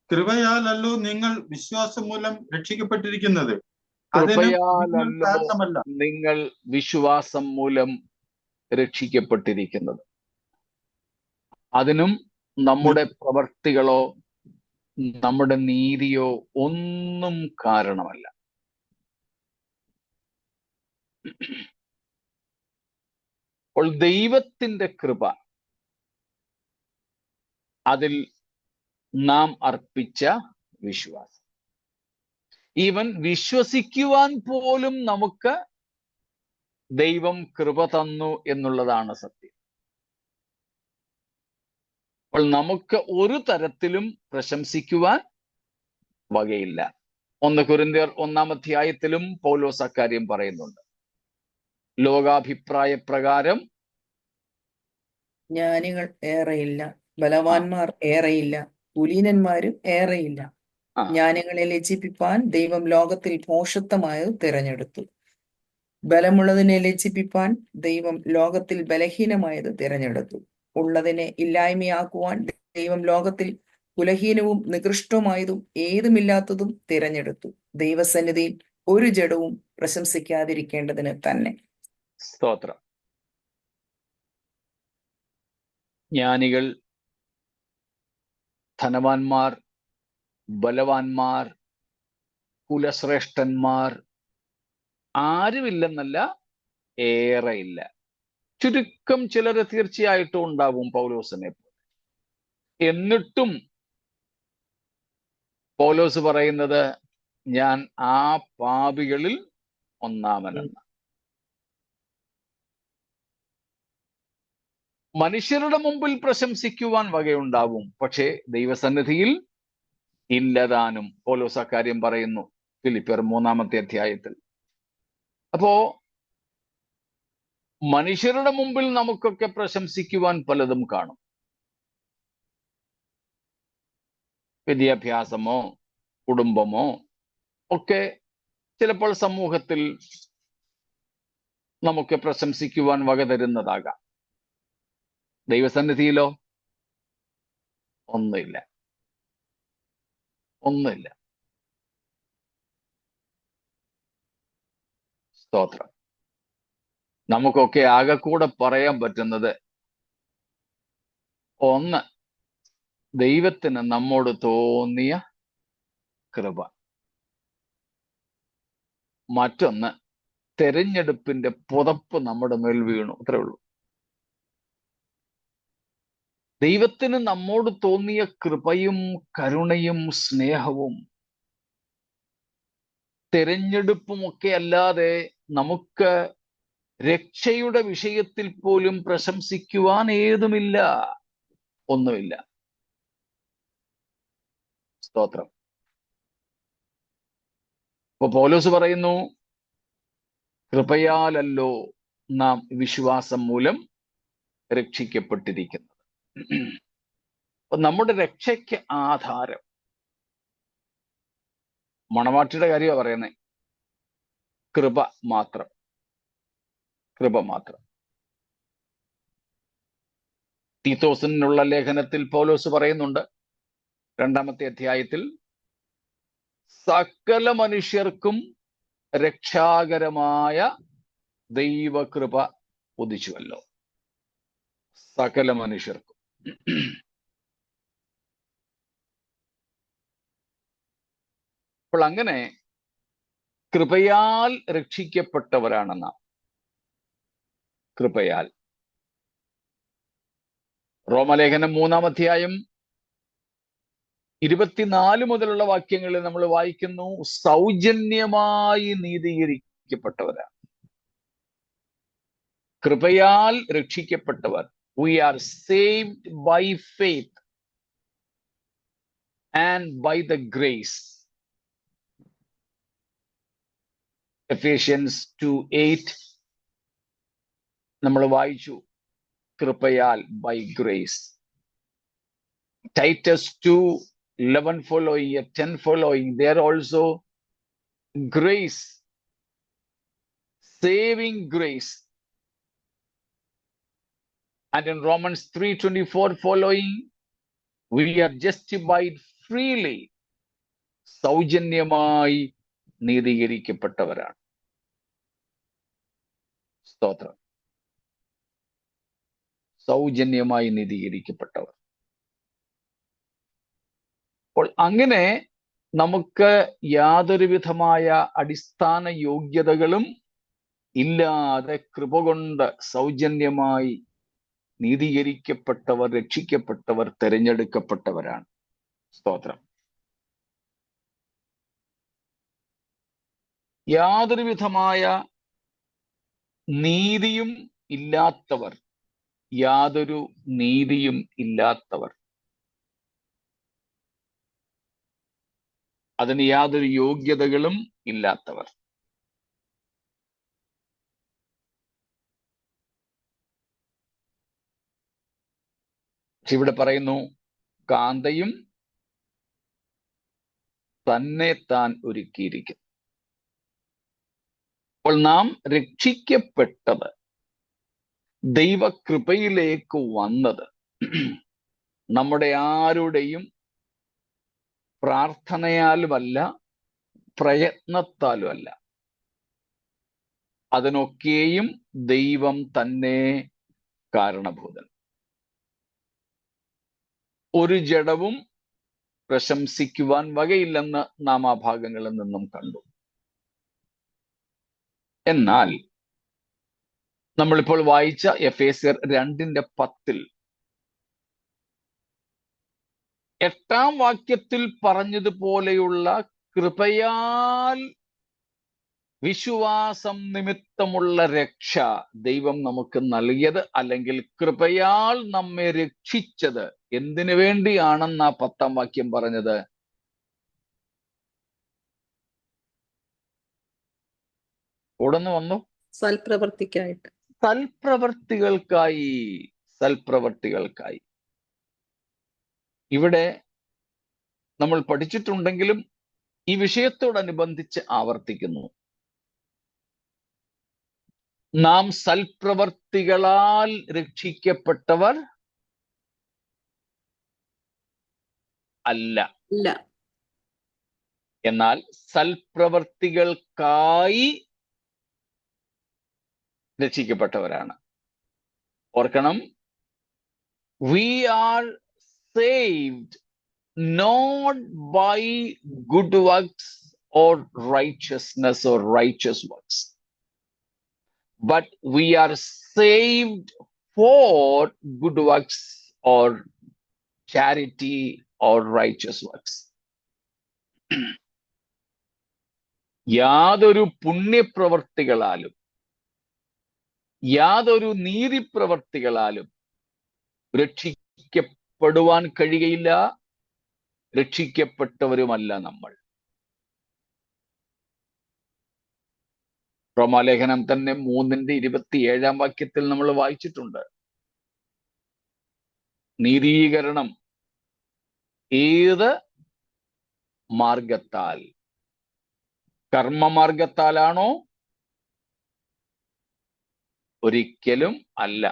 കൃപയാലല്ലോ നിങ്ങൾ വിശ്വാസം മൂലം രക്ഷിക്കപ്പെട്ടിരിക്കുന്നത്, അതിനും നിങ്ങൾ കാരണമല്ല. നിങ്ങൾ വിശ്വാസം മൂലം രക്ഷിക്കപ്പെട്ടിരിക്കുന്നത്, അതിനും നമ്മുടെ പ്രവർത്തികളോ നമ്മുടെ നീതിയോ ഒന്നും കാരണമല്ല. അപ്പോൾ ദൈവത്തിന്റെ കൃപ, അതിൽ നാം അർപ്പിച്ച വിശ്വാസം, ഈവൻ വിശ്വസിക്കുവാൻ പോലും നമുക്ക് ദൈവം കൃപ തന്നു എന്നുള്ളതാണ് സത്യം. അപ്പോൾ നമുക്ക് ഒരു തരത്തിലും പ്രശംസിക്കുവാൻ വകയില്ല. 1 കൊരിന്ത്യർ 1-ാം അധ്യായത്തിലും പൗലോസ് അക്കാര്യം പറയുന്നുണ്ട്. ലോകാഭിപ്രായ പ്രകാരം ജ്ഞാനികൾ ഏറെയില്ല, ബലവാന്മാർ ഏറെയില്ല, കുലീനന്മാരും ഏറെയില്ല. ജ്ഞാനികളെ ലജ്ജിപ്പിപ്പാൻ ദൈവം ലോകത്തിൽ ഭോഷത്വമായത് തിരഞ്ഞെടുത്തു. ബലമുള്ളതിനെ ലജ്ജിപ്പിപ്പാൻ ദൈവം ലോകത്തിൽ ബലഹീനമായത് തിരഞ്ഞെടുത്തു. ഉള്ളതിനെ ഇല്ലായ്മയാക്കുവാൻ ദൈവം ലോകത്തിൽ കുലഹീനവും നികൃഷ്ടവുമായതും ഏതുമില്ലാത്തതും തിരഞ്ഞെടുത്തു, ദൈവസന്നിധിയിൽ ഒരു ജഡവും പ്രശംസിക്കാതിരിക്കേണ്ടതിന് തന്നെ. സ്തോത്രം. ജ്ഞാനികൾ, ധനവാന്മാർ, ബലവാന്മാർ, കുലശ്രേഷ്ഠന്മാർ ആരുമില്ലെന്നല്ല, ഏറെയില്ല. ചുരുക്കം ചിലര് തീർച്ചയായിട്ടും ഉണ്ടാവും പൗലോസിനെ പോലെ. എന്നിട്ടും പൗലോസ് പറയുന്നത്, ഞാൻ ആ പാപികളിൽ ഒന്നാമനെന്ന്. മനുഷ്യരുടെ മുമ്പിൽ പ്രശംസിക്കുവാൻ വകയുണ്ടാവും, പക്ഷേ ദൈവസന്നിധിയിൽ ഇല്ലതാനും. പൗലോസ് അക്കാര്യം പറയുന്നു ഫിലിപ്പിയർ 3-ാമത്തെ അധ്യായത്തിൽ. അപ്പോ മനുഷ്യരുടെ മുമ്പിൽ നമുക്കൊക്കെ പ്രശംസിക്കുവാൻ പലതും കാണും. വിദ്യാഭ്യാസമോ കുടുംബമോ ഒക്കെ ചിലപ്പോൾ സമൂഹത്തിൽ നമുക്ക് പ്രശംസിക്കുവാൻ വക തരുന്നതാകാം. ദൈവസന്നിധിയിലോ ഒന്നുമില്ല. സ്തോത്രം. നമുക്കൊക്കെ ആകെ കൂടെ പറയാൻ പറ്റുന്നത്, ഒന്ന്, ദൈവത്തിന് നമ്മോട് തോന്നിയ കൃപ. മറ്റൊന്ന്, തെരഞ്ഞെടുപ്പിന്റെ പുതപ്പ് നമ്മുടെ മേൽ വീണു. അത്രേ ഉള്ളൂ. ദൈവത്തിന് നമ്മോട് തോന്നിയ കൃപയും കരുണയും സ്നേഹവും തെരഞ്ഞെടുപ്പും ഒക്കെ അല്ലാതെ നമുക്ക് രക്ഷയുടെ വിഷയത്തിൽ പോലും പ്രശംസിക്കുവാൻ ഏതുമില്ല, ഒന്നുമില്ല. സ്തോത്രം. ഇപ്പൊ പൗലോസ് പറയുന്നു, കൃപയാലല്ലോ നാം വിശ്വാസം മൂലം രക്ഷിക്കപ്പെട്ടിരിക്കുന്നത്. അപ്പൊ നമ്മുടെ രക്ഷയ്ക്ക് ആധാരം, മണവാട്ടിയുടെ കാര്യമാണ് പറയുന്നത്, കൃപ മാത്രം, കൃപ മാത്രം. തീത്തോസിനുള്ള ലേഖനത്തിൽ പൗലോസ് പറയുന്നുണ്ട്, 2-ാമത്തെ അധ്യായത്തിൽ, സകല മനുഷ്യർക്കും രക്ഷാകരമായ ദൈവകൃപ ഉദിച്ചുവല്ലോ. സകല മനുഷ്യർക്കും. അപ്പോൾ അങ്ങനെ കൃപയാൽ രക്ഷിക്കപ്പെട്ടവരാണ് നാം. കൃപയാൽ. റോമലേഖനം 3-ാം അധ്യായം 24 മുതലുള്ള വാക്യങ്ങളിൽ നമ്മൾ വായിക്കുന്നു, സൗജന്യമായി നീതീകരിക്കപ്പെട്ടവരാണ്. കൃപയാൽ രക്ഷിക്കപ്പെട്ടവർ. We are saved by faith and by the grace. Ephesians 2:8 നമ്മൾ വായിച്ചു, കൃപയാൽ, by grace. Titus 2:11 following, 10 following, there also grace, saving grace. And in Romans 3:24 following, we are justified freely. സൗജന്യമായി നീതീകരിക്കപ്പെട്ടവരാണ്. സ്തോത്രം. സൗജന്യമായി നീതീകരിക്കപ്പെട്ടവർ. അപ്പോൾ അങ്ങനെ നമുക്ക് യാതൊരു വിധമായ അടിസ്ഥാന യോഗ്യതകളും ഇല്ലാതെ കൃപ കൊണ്ട് സൗജന്യമായി നീതീകരിക്കപ്പെട്ടവർ, രക്ഷിക്കപ്പെട്ടവർ, തെരഞ്ഞെടുക്കപ്പെട്ടവരാണ്. സ്തോത്രം. യാതൊരു വിധമായ നീതിയും ഇല്ലാത്തവർ, യാതൊരു നീതിയും ഇല്ലാത്തവർ, അതിന് യാതൊരു യോഗ്യതകളും ഇല്ലാത്തവർ. ഇവിടെ പറയുന്നു, കാന്തയും തന്നെ താൻ ഒരുക്കിയിരിക്കുന്നു. അപ്പോൾ നാം രക്ഷിക്കപ്പെട്ടത്, ദൈവകൃപയിലേക്ക് വന്നത് നമ്മുടെ ആരുടെയും പ്രാർത്ഥനയാലുമല്ല, പ്രയത്നത്താലുമല്ല. അതിനൊക്കെയും ദൈവം തന്നെ കാരണഭൂതൻ. ഒരു ജഡവും പ്രശംസിക്കുവാൻ വകയില്ലെന്ന് നാം ആ ഭാഗങ്ങളിൽ നിന്നും കണ്ടു. എന്നാൽ നമ്മളിപ്പോൾ വായിച്ച എഫേസ്യർ 2:10 8-ാം വാക്യത്തിൽ പറഞ്ഞതുപോലെയുള്ള കൃപയാൽ വിശ്വാസം നിമിത്തമുള്ള രക്ഷ ദൈവം നമുക്ക് നൽകിയത്, അല്ലെങ്കിൽ കൃപയാൽ നമ്മെ രക്ഷിച്ചത് എന്തിനു വേണ്ടിയാണെന്ന് ആ 10-ാം വാക്യം പറഞ്ഞത്? ഉടന്നു വന്നു, സൽപ്രവർത്തിക്കായിട്ട്. സൽപ്രവർത്തികൾക്കായി. സൽപ്രവർത്തികൾക്കായി. ഇവിടെ നമ്മൾ പഠിച്ചിട്ടുണ്ടെങ്കിലും ഈ വിഷയത്തോടനുബന്ധിച്ച് ആവർത്തിക്കുന്നു, നാം സൽപ്രവർത്തികളാൽ രക്ഷിക്കപ്പെട്ടവർ അല്ല, എന്നാൽ സൽപ്രവർത്തികൾക്കായി രക്ഷിക്കപ്പെട്ടവരാണ്. ഓർക്കണം, we are saved not by good works or righteousness or righteous works, but we are saved for good works or charity or righteous works. യാതൊരു പുണ്യപ്രവർത്തികളാലും യാതൊരു നീതിപ്രവർത്തികളാലും രക്ഷിക്കപ്പെടുവാൻ കഴിയുകയില്ല, രക്ഷിക്കപ്പെട്ടവരുമല്ല നമ്മൾ. റോമാലേഖനം തന്നെ 3:27 നമ്മൾ വായിച്ചിട്ടുണ്ട്. നീതീകരണം ഏത് മാർഗത്താൽ? കർമ്മമാർഗത്താലാണോ? ഒരിക്കലും അല്ല.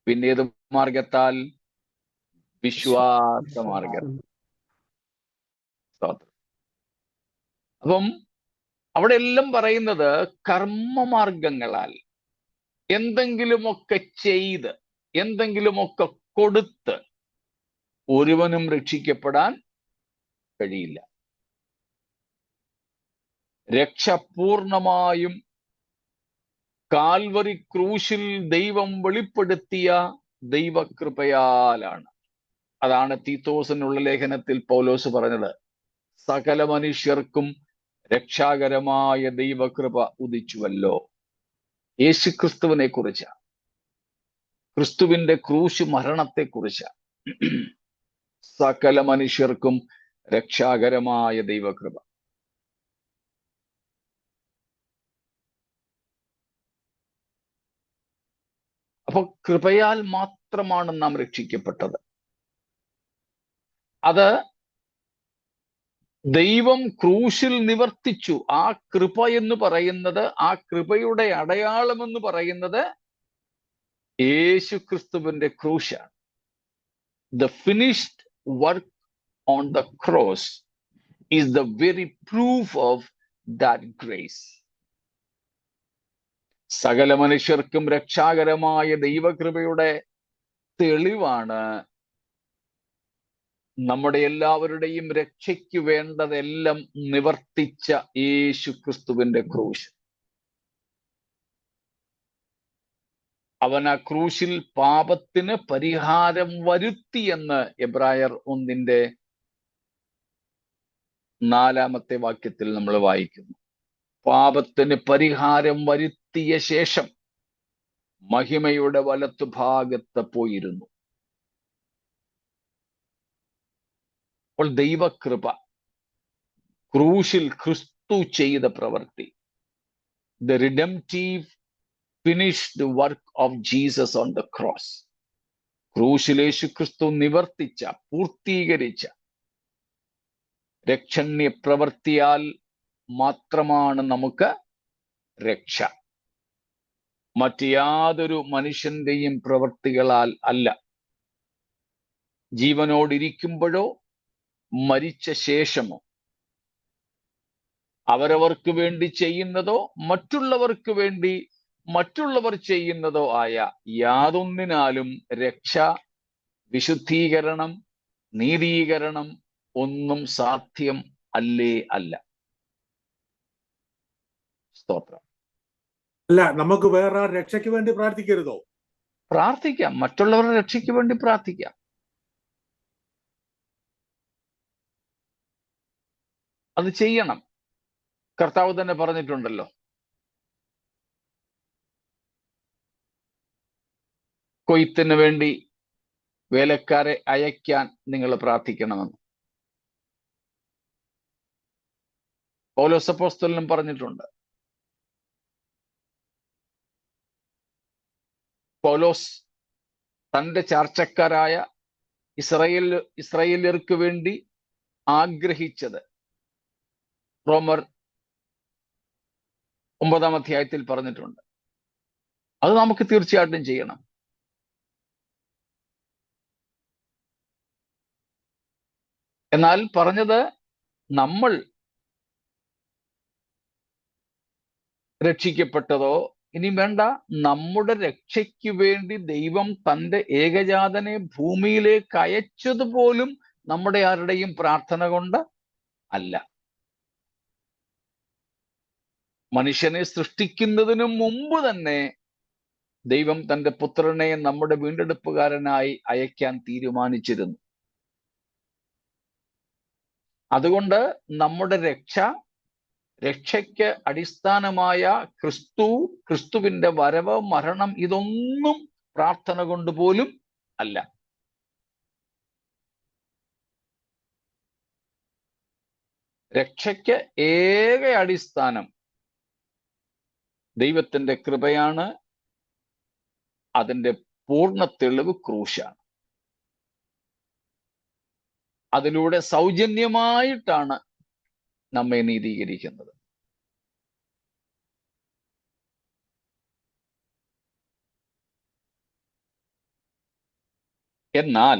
പിന്നെ ഏത് മാർഗത്താൽ? വിശ്വാസ മാർഗം. അപ്പം അവിടെ എല്ലാം പറയുന്നത് കർമ്മമാർഗങ്ങളാൽ എന്തെങ്കിലുമൊക്കെ ചെയ്ത് എന്തെങ്കിലുമൊക്കെ കൊടുത്ത് ഒരുവനും രക്ഷിക്കപ്പെടാൻ കഴിയില്ല. രക്ഷ പൂർണ്ണമായും കാൽവരി ക്രൂശിൽ ദൈവം വെളിപ്പെടുത്തിയ ദൈവകൃപയാലാണ്. അതാണ് തീത്തോസിനുള്ള ലേഖനത്തിൽ പൗലോസ് പറഞ്ഞത്, സകല മനുഷ്യർക്കും രക്ഷാകരമായ ദൈവകൃപ ഉദിച്ചുവല്ലോ. യേശു ക്രിസ്തുവിനെ കുറിച്ചാണ്, ക്രിസ്തുവിന്റെ ക്രൂശ് മരണത്തെ കുറിച്ചാണ്. സകല മനുഷ്യർക്കും രക്ഷാകരമായ ദൈവകൃപ. അപ്പൊ കൃപയാൽ മാത്രമാണ് നാം രക്ഷിക്കപ്പെട്ടത്. അത് ദൈവം ക്രൂശിൽ നിവർത്തിച്ചു. ആ കൃപ എന്ന് പറയുന്നത്, ആ കൃപയുടെ അടയാളം എന്ന് പറയുന്നത് യേശു ക്രിസ്തുവിന്റെ ക്രൂശാണ്. The finished work on the cross is the very proof of that grace. സകല മനുഷ്യർക്കും രക്ഷാകരമായ ദൈവകൃപയുടെ തെളിവാണ് നമ്മുടെ എല്ലാവരുടെയും രക്ഷയ്ക്ക് വേണ്ടതെല്ലാം നിവർത്തിച്ച യേശു ക്രിസ്തുവിന്റെ ക്രൂശ്. അവൻ ആ ക്രൂശിൽ പാപത്തിന് പരിഹാരം വരുത്തിയെന്ന് എബ്രായർ 1:4 നമ്മൾ വായിക്കുന്നു. പാപത്തിന് പരിഹാരം വരുത്തിയ ശേഷം മഹിമയുടെ വലത്തുഭാഗത്ത് പോയിരുന്നു. അപ്പോൾ ദൈവകൃപ, ക്രൂശിൽ ക്രിസ്തു ചെയ്ത പ്രവൃത്തി, the redemptive finished work of Jesus on the cross, ക്രൂശിൽ യേശു ക്രിസ്തു നിവർത്തിച്ച, പൂർത്തീകരിച്ച രക്ഷണ്യ പ്രവൃത്തിയാൽ മാത്രമാണ് നമുക്ക് രക്ഷ. മറ്റ് യാതൊരു മനുഷ്യന്റെയും പ്രവൃത്തികളാൽ അല്ല. ജീവനോടിരിക്കുമ്പോഴോ മരിച്ച ശേഷമോ അവരവർക്ക് വേണ്ടി ചെയ്യുന്നതോ മറ്റുള്ളവർക്ക് വേണ്ടി മറ്റുള്ളവർ ചെയ്യുന്നതോ ആയ യാതൊന്നിനാലും രക്ഷ, വിശുദ്ധീകരണം, നീതീകരണം ഒന്നും സാധ്യം അല്ലേ അല്ല. സ്തോത്രം. അല്ല, നമുക്ക് വേറെ രക്ഷയ്ക്ക് വേണ്ടി പ്രാർത്ഥിക്കരുതോ? പ്രാർത്ഥിക്കാം, മറ്റുള്ളവരുടെ രക്ഷയ്ക്ക് വേണ്ടി പ്രാർത്ഥിക്കാം. അത് ചെയ്യണം. കർത്താവ് തന്നെ പറഞ്ഞിട്ടുണ്ടല്ലോ, കൊയ്ത്തിന് വേണ്ടി വേലക്കാരെ അയക്കാൻ നിങ്ങൾ പ്രാർത്ഥിക്കണമെന്ന്. പൗലോസ് അപ്പോസ്തലനും പറഞ്ഞിട്ടുണ്ട്. പൗലോസ് തന്റെ ചാർച്ചക്കാരായ ഇസ്രായേല്യർക്ക് വേണ്ടി ആഗ്രഹിച്ചത് റോമർ 9 പറഞ്ഞിട്ടുണ്ട്. അത് നമുക്ക് തീർച്ചയായിട്ടും ചെയ്യണം. എന്നാൽ പറഞ്ഞത് നമ്മൾ രക്ഷിക്കപ്പെട്ടതോ ഇനി വേണ്ട, നമ്മുടെ രക്ഷയ്ക്ക് വേണ്ടി ദൈവം തന്റെ ഏകജാതനെ ഭൂമിയിലേക്ക് അയച്ചതുപോലും നമ്മുടെ ആരുടെയും പ്രാർത്ഥന കൊണ്ട് അല്ല. മനുഷ്യനെ സൃഷ്ടിക്കുന്നതിനു മുമ്പ് തന്നെ ദൈവം തന്റെ പുത്രനെ നമ്മുടെ വീണ്ടെടുപ്പുകാരനായി അയക്കാൻ തീരുമാനിച്ചിരുന്നു. അതുകൊണ്ട് നമ്മുടെ രക്ഷയ്ക്ക് അടിസ്ഥാനമായ ക്രിസ്തുവിന്റെ വരവ്, മരണം, ഇതൊന്നും പ്രാർത്ഥന കൊണ്ട് പോലും അല്ല. രക്ഷയ്ക്ക് ഏക അടിസ്ഥാനം ദൈവത്തിന്റെ കൃപയാണ്. അതിന്റെ പൂർണ്ണ തെളിവ് ക്രൂശാണ്. അതിലൂടെ സൗജന്യമായിട്ടാണ് നമ്മെ നീതീകരിക്കുന്നത്. എന്നാൽ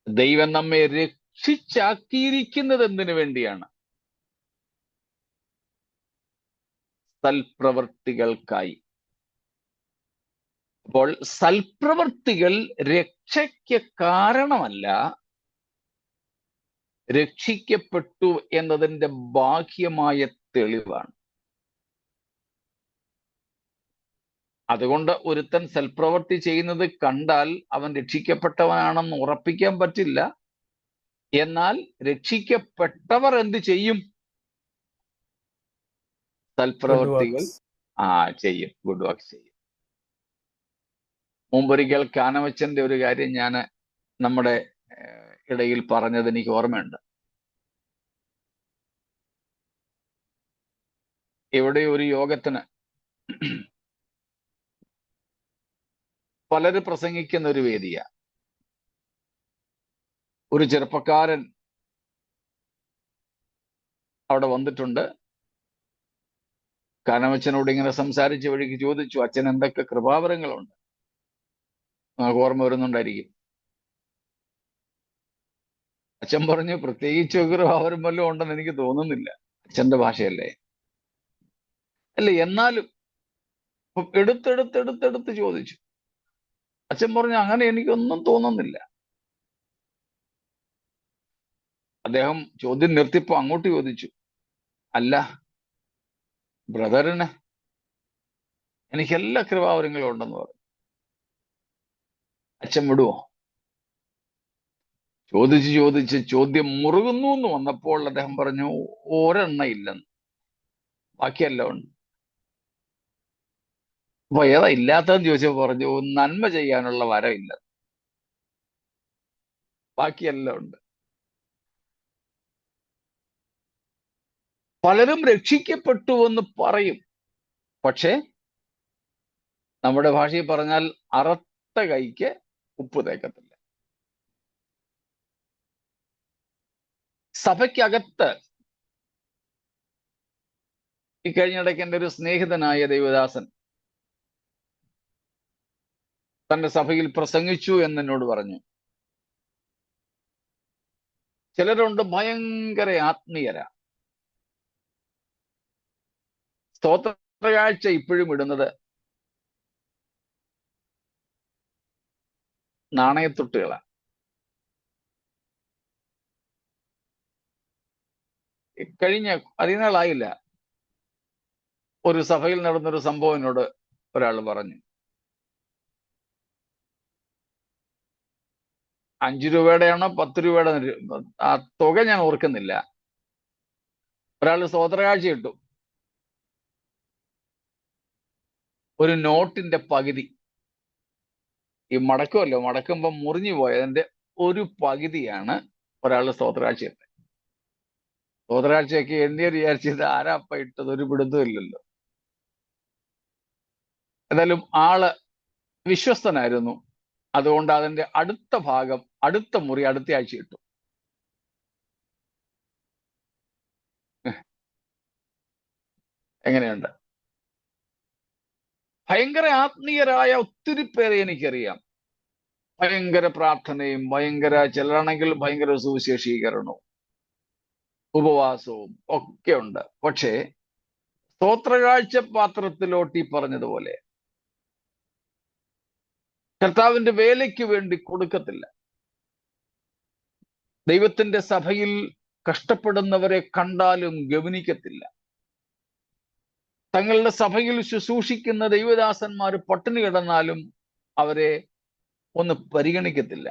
ദൈവം നമ്മെ രക്ഷിച്ചാക്കിയിരിക്കുന്നത് എന്തിനു വേണ്ടിയാണ്? സൽപ്രവൃത്തികൾക്കായി. അപ്പോൾ സൽപ്രവൃത്തികൾ രക്ഷയ്ക്ക് കാരണമല്ല, രക്ഷിക്കപ്പെട്ടു എന്നതിന്റെ ബാഹ്യമായ തെളിവാണ്. അതുകൊണ്ട് ഒരുത്തൻ സൽപ്രവൃത്തി ചെയ്യുന്നത് കണ്ടാൽ അവൻ രക്ഷിക്കപ്പെട്ടവനാണെന്ന് ഉറപ്പിക്കാൻ പറ്റില്ല. എന്നാൽ രക്ഷിക്കപ്പെട്ടവർ എന്ത് ചെയ്യും? സൽപ്രവൃത്തികൾ ചെയ്യും, ഗുഡ് വർക്ക്സ് ചെയ്യും. മുമ്പൊരിക്കൽ കാനവച്ചന്റെ ഒരു കാര്യം ഞാൻ നമ്മുടെ ഇടയിൽ പറഞ്ഞത് എനിക്ക് ഓർമ്മയുണ്ട്. ഇവിടെ ഒരു യോഗത്തിന് പലരും പ്രസംഗിക്കുന്ന ഒരു വേദിയാ. ഒരു ചെറുപ്പക്കാരൻ അവിടെ വന്നിട്ടുണ്ട്. കാനവച്ചനോട് ഇങ്ങനെ സംസാരിച്ച വഴിക്ക് ചോദിച്ചു, അച്ഛൻ എന്തൊക്കെ കൃപാവരങ്ങളുണ്ട്? നമുക്ക് ഓർമ്മ വരുന്നുണ്ടായിരിക്കും. അച്ഛൻ പറഞ്ഞു, പ്രത്യേകിച്ച് കൃപാവരം വല്ലതും ഉണ്ടെന്ന് എനിക്ക് തോന്നുന്നില്ല. അച്ഛന്റെ ഭാഷയല്ലേ. അല്ല, എന്നാലും എടുത്തെടുത്ത് ചോദിച്ചു. അച്ഛൻ പറഞ്ഞു, അങ്ങനെ എനിക്കൊന്നും തോന്നുന്നില്ല. അദ്ദേഹം ചോദ്യം നിർത്തിപ്പോ അങ്ങോട്ട് ചോദിച്ചു, അല്ല ബ്രദറിന് എനിക്കെല്ലാ കൃപാവരങ്ങളും ഉണ്ടെന്ന് പറഞ്ഞു. അച്ഛൻ വിടുവോ? ചോദിച്ച് ചോദ്യം മുറുകുന്നു എന്ന് വന്നപ്പോൾ അദ്ദേഹം പറഞ്ഞു, ഒരെണ്ണ ഇല്ലെന്ന്, ബാക്കിയെല്ലാം ഉണ്ട്. അപ്പൊ ഏതാ ഇല്ലാത്തതെന്ന് ചോദിച്ചപ്പോൾ പറഞ്ഞു, നന്മ ചെയ്യാനുള്ള വരമില്ല, ബാക്കിയെല്ലാം ഉണ്ട്. പലരും രക്ഷിക്കപ്പെട്ടു എന്ന് പറയും, പക്ഷേ നമ്മുടെ ഭാഷയിൽ പറഞ്ഞാൽ അറുത്ത കൈക്ക് ഉപ്പ് തേക്കത്തില്ല. സഭയ്ക്കകത്ത് ഈ കഴിഞ്ഞിടയ്ക്ക് എൻ്റെ ഒരു സ്നേഹിതനായ ദൈവദാസൻ തന്റെ സഭയിൽ പ്രസംഗിച്ചു എന്നോട് പറഞ്ഞു. ചിലരുണ്ട് ഭയങ്കര ആത്മീയരാ. സ്തോത്രകാഴ്ച ഇപ്പോഴും ഇടുന്നത് നാണയത്തുട്ടുകളാണ്. കഴിഞ്ഞ അതിനാളായില്ല ഒരു സഭയിൽ നടന്നൊരു സംഭവം എന്നോട് ഒരാൾ പറഞ്ഞു. 5 രൂപയുടെയാണോ 10 രൂപയുടെ ആ തുക ഞാൻ ഓർക്കുന്നില്ല. ഒരാൾ സ്തോത്രകാഴ്ച ഇട്ടു. ഒരു നോട്ടിന്റെ പകുതി, ഈ മടക്കുമല്ലോ, മടക്കുമ്പോൾ മുറിഞ്ഞു പോയതിന്റെ ഒരു പകുതിയാണ് ഒരാൾ സ്തോത്രകാഴ്ച ഇട്ടത്. സ്തോത്രകാഴ്ചയൊക്കെ എന്നെ വിചാരിച്ചത് ആരാപ്പ ഇട്ടത്, ഒരു പിടുത്തവും ഇല്ലല്ലോ. എന്തായാലും ആള് വിശ്വസ്തനായിരുന്നു. അതുകൊണ്ട് അതിന്റെ അടുത്ത ഭാഗം, അടുത്ത മുറി അടുത്ത ആഴ്ച ഇട്ടു. എങ്ങനെയുണ്ട്? ഭയങ്കര ആത്മീയരായ ഒത്തിരി പേരെ എനിക്കറിയാം. ഭയങ്കര പ്രാർത്ഥനയും ചിലരാണെങ്കിൽ ഭയങ്കര സുവിശേഷീകരണവും ഉപവാസവും ഒക്കെ ഉണ്ട്. പക്ഷേ സ്തോത്രകാഴ്ച പാത്രത്തിലോട്ട് ഈ പറഞ്ഞതുപോലെ കർത്താവിന്റെ വേലയ്ക്ക് വേണ്ടി കൊടുക്കത്തില്ല. ദൈവത്തിന്റെ സഭയിൽ കഷ്ടപ്പെടുന്നവരെ കണ്ടാലും ഗവനിക്കത്തില്ല. തങ്ങളുടെ സഭയിൽ ശുശ്രൂഷിക്കുന്ന ദൈവദാസന്മാർ പട്ടിണി കിടന്നാലും അവരെ ഒന്ന് പരിഗണിക്കത്തില്ല.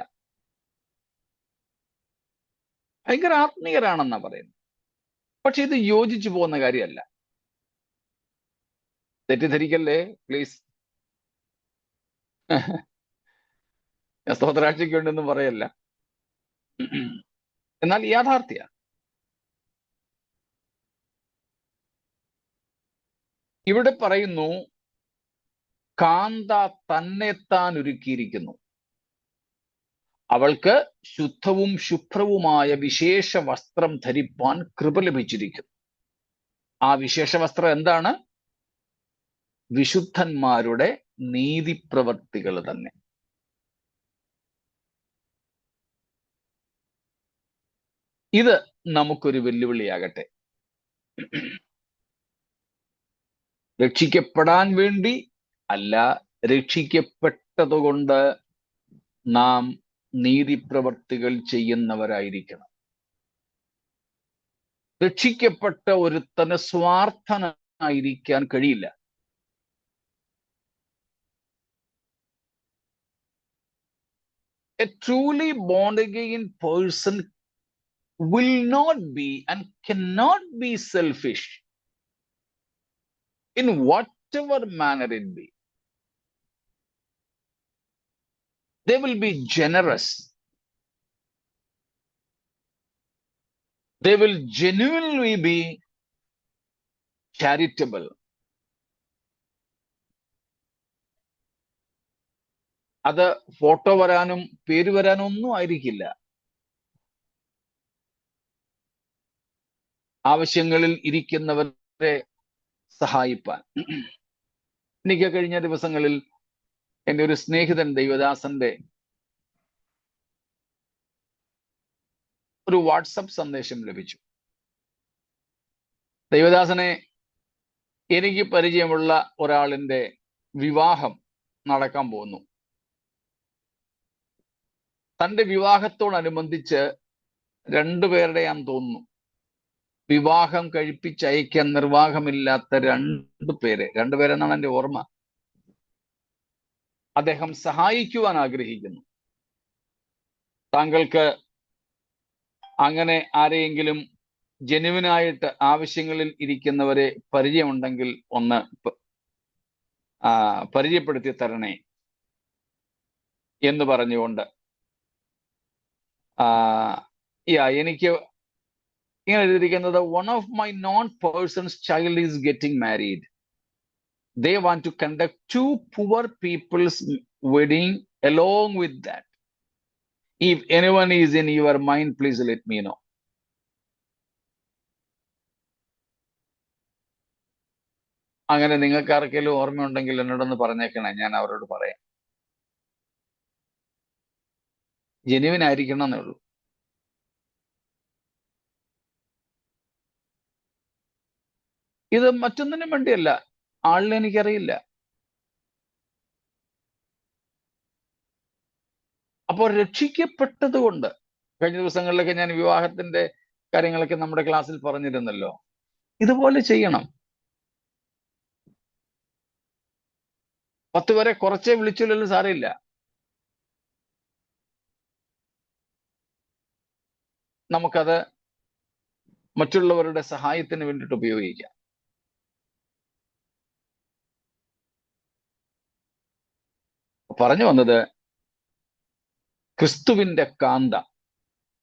ഭയങ്കര ആത്മീയരാണെന്നാ പറയുന്നത്. പക്ഷെ ഇത് യോജിച്ചു പോകുന്ന കാര്യമല്ല. തെറ്റിദ്ധരിക്കല്ലേ പ്ലീസ്. ഞാൻ സ്തോത്രാഴ്ചയ്ക്ക് വേണ്ടെന്നും പറയല്ല. എന്നാൽ യാഥാർത്ഥ്യ ഇവിടെ പറയുന്നു, കാന്ത തന്നെത്താൻ ഒരുക്കിയിരിക്കുന്നു. അവൾക്ക് ശുദ്ധവും ശുഭ്രവുമായ വിശേഷ വസ്ത്രം ധരിപ്പാൻ കൃപ ലഭിച്ചിരിക്കുന്നു. ആ വിശേഷ വസ്ത്രം എന്താണ്? വിശുദ്ധന്മാരുടെ നീതിപ്രവർത്തികൾ തന്നെ. ഇത് നമുക്കൊരു വെല്ലുവിളിയാകട്ടെ. രക്ഷിക്കപ്പെടാൻ വേണ്ടി അല്ല, രക്ഷിക്കപ്പെട്ടതുകൊണ്ട് നാം നീതിപ്രവർത്തികൾ ചെയ്യുന്നവരായിരിക്കണം. രക്ഷിക്കപ്പെട്ട ഒരുത്തന് സ്വാർത്ഥനായിരിക്കാൻ കഴിയില്ല. A truly born again person will not be and cannot be selfish in whatever manner it be. They will be generous. They will genuinely be charitable. അത് ഫോട്ടോ വരാനും പേര് വരാനും ഒന്നും ആയിരിക്കില്ല. ആവശ്യങ്ങളിൽ ഇരിക്കുന്നവരെ സഹായിപ്പാൻ. എനിക്ക് കഴിഞ്ഞ ദിവസങ്ങളിൽ എൻ്റെ ഒരു സ്നേഹിതൻ ദൈവദാസന്റെ ഒരു വാട്സപ്പ് സന്ദേശം ലഭിച്ചു. ദൈവദാസനെ, എനിക്ക് പരിചയമുള്ള ഒരാളിന്റെ വിവാഹം നടക്കാൻ പോകുന്നു. തൻ്റെ വിവാഹത്തോടനുബന്ധിച്ച് രണ്ടുപേരുടെയാന്ന് തോന്നുന്നു വിവാഹം കഴിപ്പിച്ചയക്കാൻ നിർവാഹമില്ലാത്ത രണ്ടുപേരെന്നാണ് എൻ്റെ ഓർമ്മ. അദ്ദേഹം സഹായിക്കുവാൻ ആഗ്രഹിക്കുന്നു. താങ്കൾക്ക് അങ്ങനെ ആരെയെങ്കിലും ജെനുവിനായിട്ട് ആവശ്യങ്ങളിൽ ഇരിക്കുന്നവരെ പരിചയമുണ്ടെങ്കിൽ ഒന്ന് പരിചയപ്പെടുത്തി തരണേ എന്ന് പറഞ്ഞുകൊണ്ട് എനിക്ക് ഇങ്ങനെ എഴുതിയിരിക്കുന്നത്, one of my non-person's child is getting married. They want to conduct 2 poor people's wedding along with that. If anyone is in your mind, please let me know. അങ്ങനെ നിങ്ങൾക്ക് ആർക്കെങ്കിലും ഓർമ്മയുണ്ടെങ്കിൽ എന്നോടൊന്ന് പറഞ്ഞേക്കണേ, ഞാൻ അവരോട് പറയാം. ജെനുവിൻ ആയിരിക്കണം എന്നേ ഉള്ളൂ. ഇത് മറ്റൊന്നിനും വേണ്ടിയല്ല, ആളിനെ എനിക്കറിയില്ല. അപ്പോൾ രക്ഷിക്കപ്പെട്ടത് കൊണ്ട്, കഴിഞ്ഞ ദിവസങ്ങളിലൊക്കെ ഞാൻ വിവാഹത്തിന്റെ കാര്യങ്ങളൊക്കെ നമ്മുടെ ക്ലാസ്സിൽ പറഞ്ഞിരുന്നല്ലോ, ഇതുപോലെ ചെയ്യണം. 10 വരെ കുറച്ചേ വിളിച്ചില്ലല്ലോ, സാരമില്ല. നമുക്കത് മറ്റുള്ളവരുടെ സഹായത്തിന് വേണ്ടിയിട്ട് ഉപയോഗിക്കാം. പറഞ്ഞു വന്നത്, ക്രിസ്തുവിന്റെ കാന്ത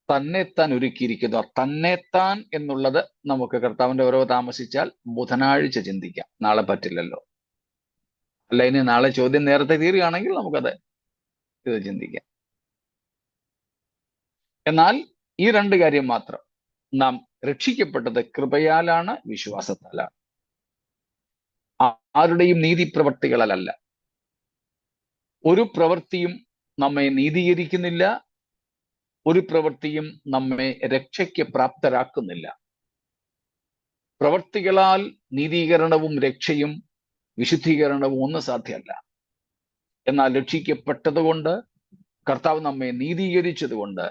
തന്നെത്താൻ ഒരുക്കിയിരിക്കുന്നു. തന്നെത്താൻ എന്നുള്ളത് നമുക്ക് കർത്താവിന്റെ വരവ് താമസിച്ചാൽ ബുധനാഴ്ച ചിന്തിക്കാം, നാളെ പറ്റില്ലല്ലോ. അല്ല, ഇനി നാളെ ചോദ്യം നേരത്തെ തീരുകയാണെങ്കിൽ നമുക്കത് ഇത് ചിന്തിക്കാം. എന്നാൽ ഈ 2 കാര്യം മാത്രം, നാം രക്ഷിക്കപ്പെട്ടത് കൃപയാലാണ്, വിശ്വാസത്താലാണ്, ആരുടെയും നീതിപ്രവർത്തികളല്ല. ഒരു പ്രവൃത്തിയും നമ്മെ നീതീകരിക്കുന്നില്ല, ഒരു പ്രവൃത്തിയും നമ്മെ രക്ഷയ്ക്ക് പ്രാപ്തരാക്കുന്നില്ല. പ്രവർത്തികളാൽ നീതീകരണവും രക്ഷയും വിശുദ്ധീകരണവും ഒന്നും സാധ്യമല്ല. എന്നാൽ രക്ഷിക്കപ്പെട്ടതുകൊണ്ട്, കർത്താവ് നമ്മെ നീതീകരിച്ചതുകൊണ്ട്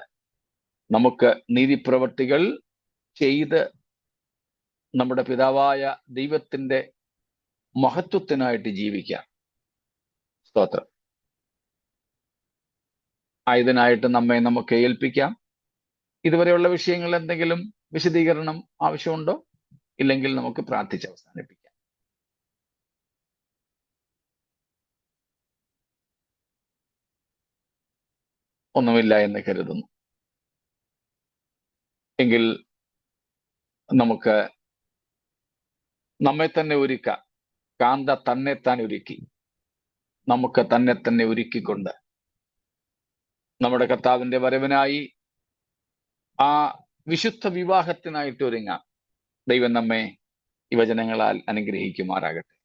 നമുക്ക് നീതിപ്രവർത്തികൾ ചെയ്ത് നമ്മുടെ പിതാവായ ദൈവത്തിന്റെ മഹത്വത്തിനായിട്ട് ജീവിക്കാം. സ്തോത്രം. ആയതിനായിട്ട് നമ്മെ നമുക്ക് ഏൽപ്പിക്കാം. ഇതുവരെയുള്ള വിഷയങ്ങൾ എന്തെങ്കിലും വിശദീകരണം ആവശ്യമുണ്ടോ? ഇല്ലെങ്കിൽ നമുക്ക് പ്രാർത്ഥിച്ച് അവസാനിപ്പിക്കാം. ഒന്നുമില്ല എന്ന് കരുതുന്നു. എങ്കിൽ നമുക്ക് നമ്മെ തന്നെ ഒരുക്കാം. കാന്ത തന്നെത്താൻ ഒരുക്കി, നമുക്ക് തന്നെ ഒരുക്കിക്കൊണ്ട് നമ്മുടെ കർത്താവിന്റെ വരവിനായി ആ വിശുദ്ധ വിവാഹത്തിനായിട്ട് ഒരുങ്ങാം. ദൈവം നമ്മെ ഈ വചനങ്ങളാൽ അനുഗ്രഹിക്കുമാറാകട്ടെ.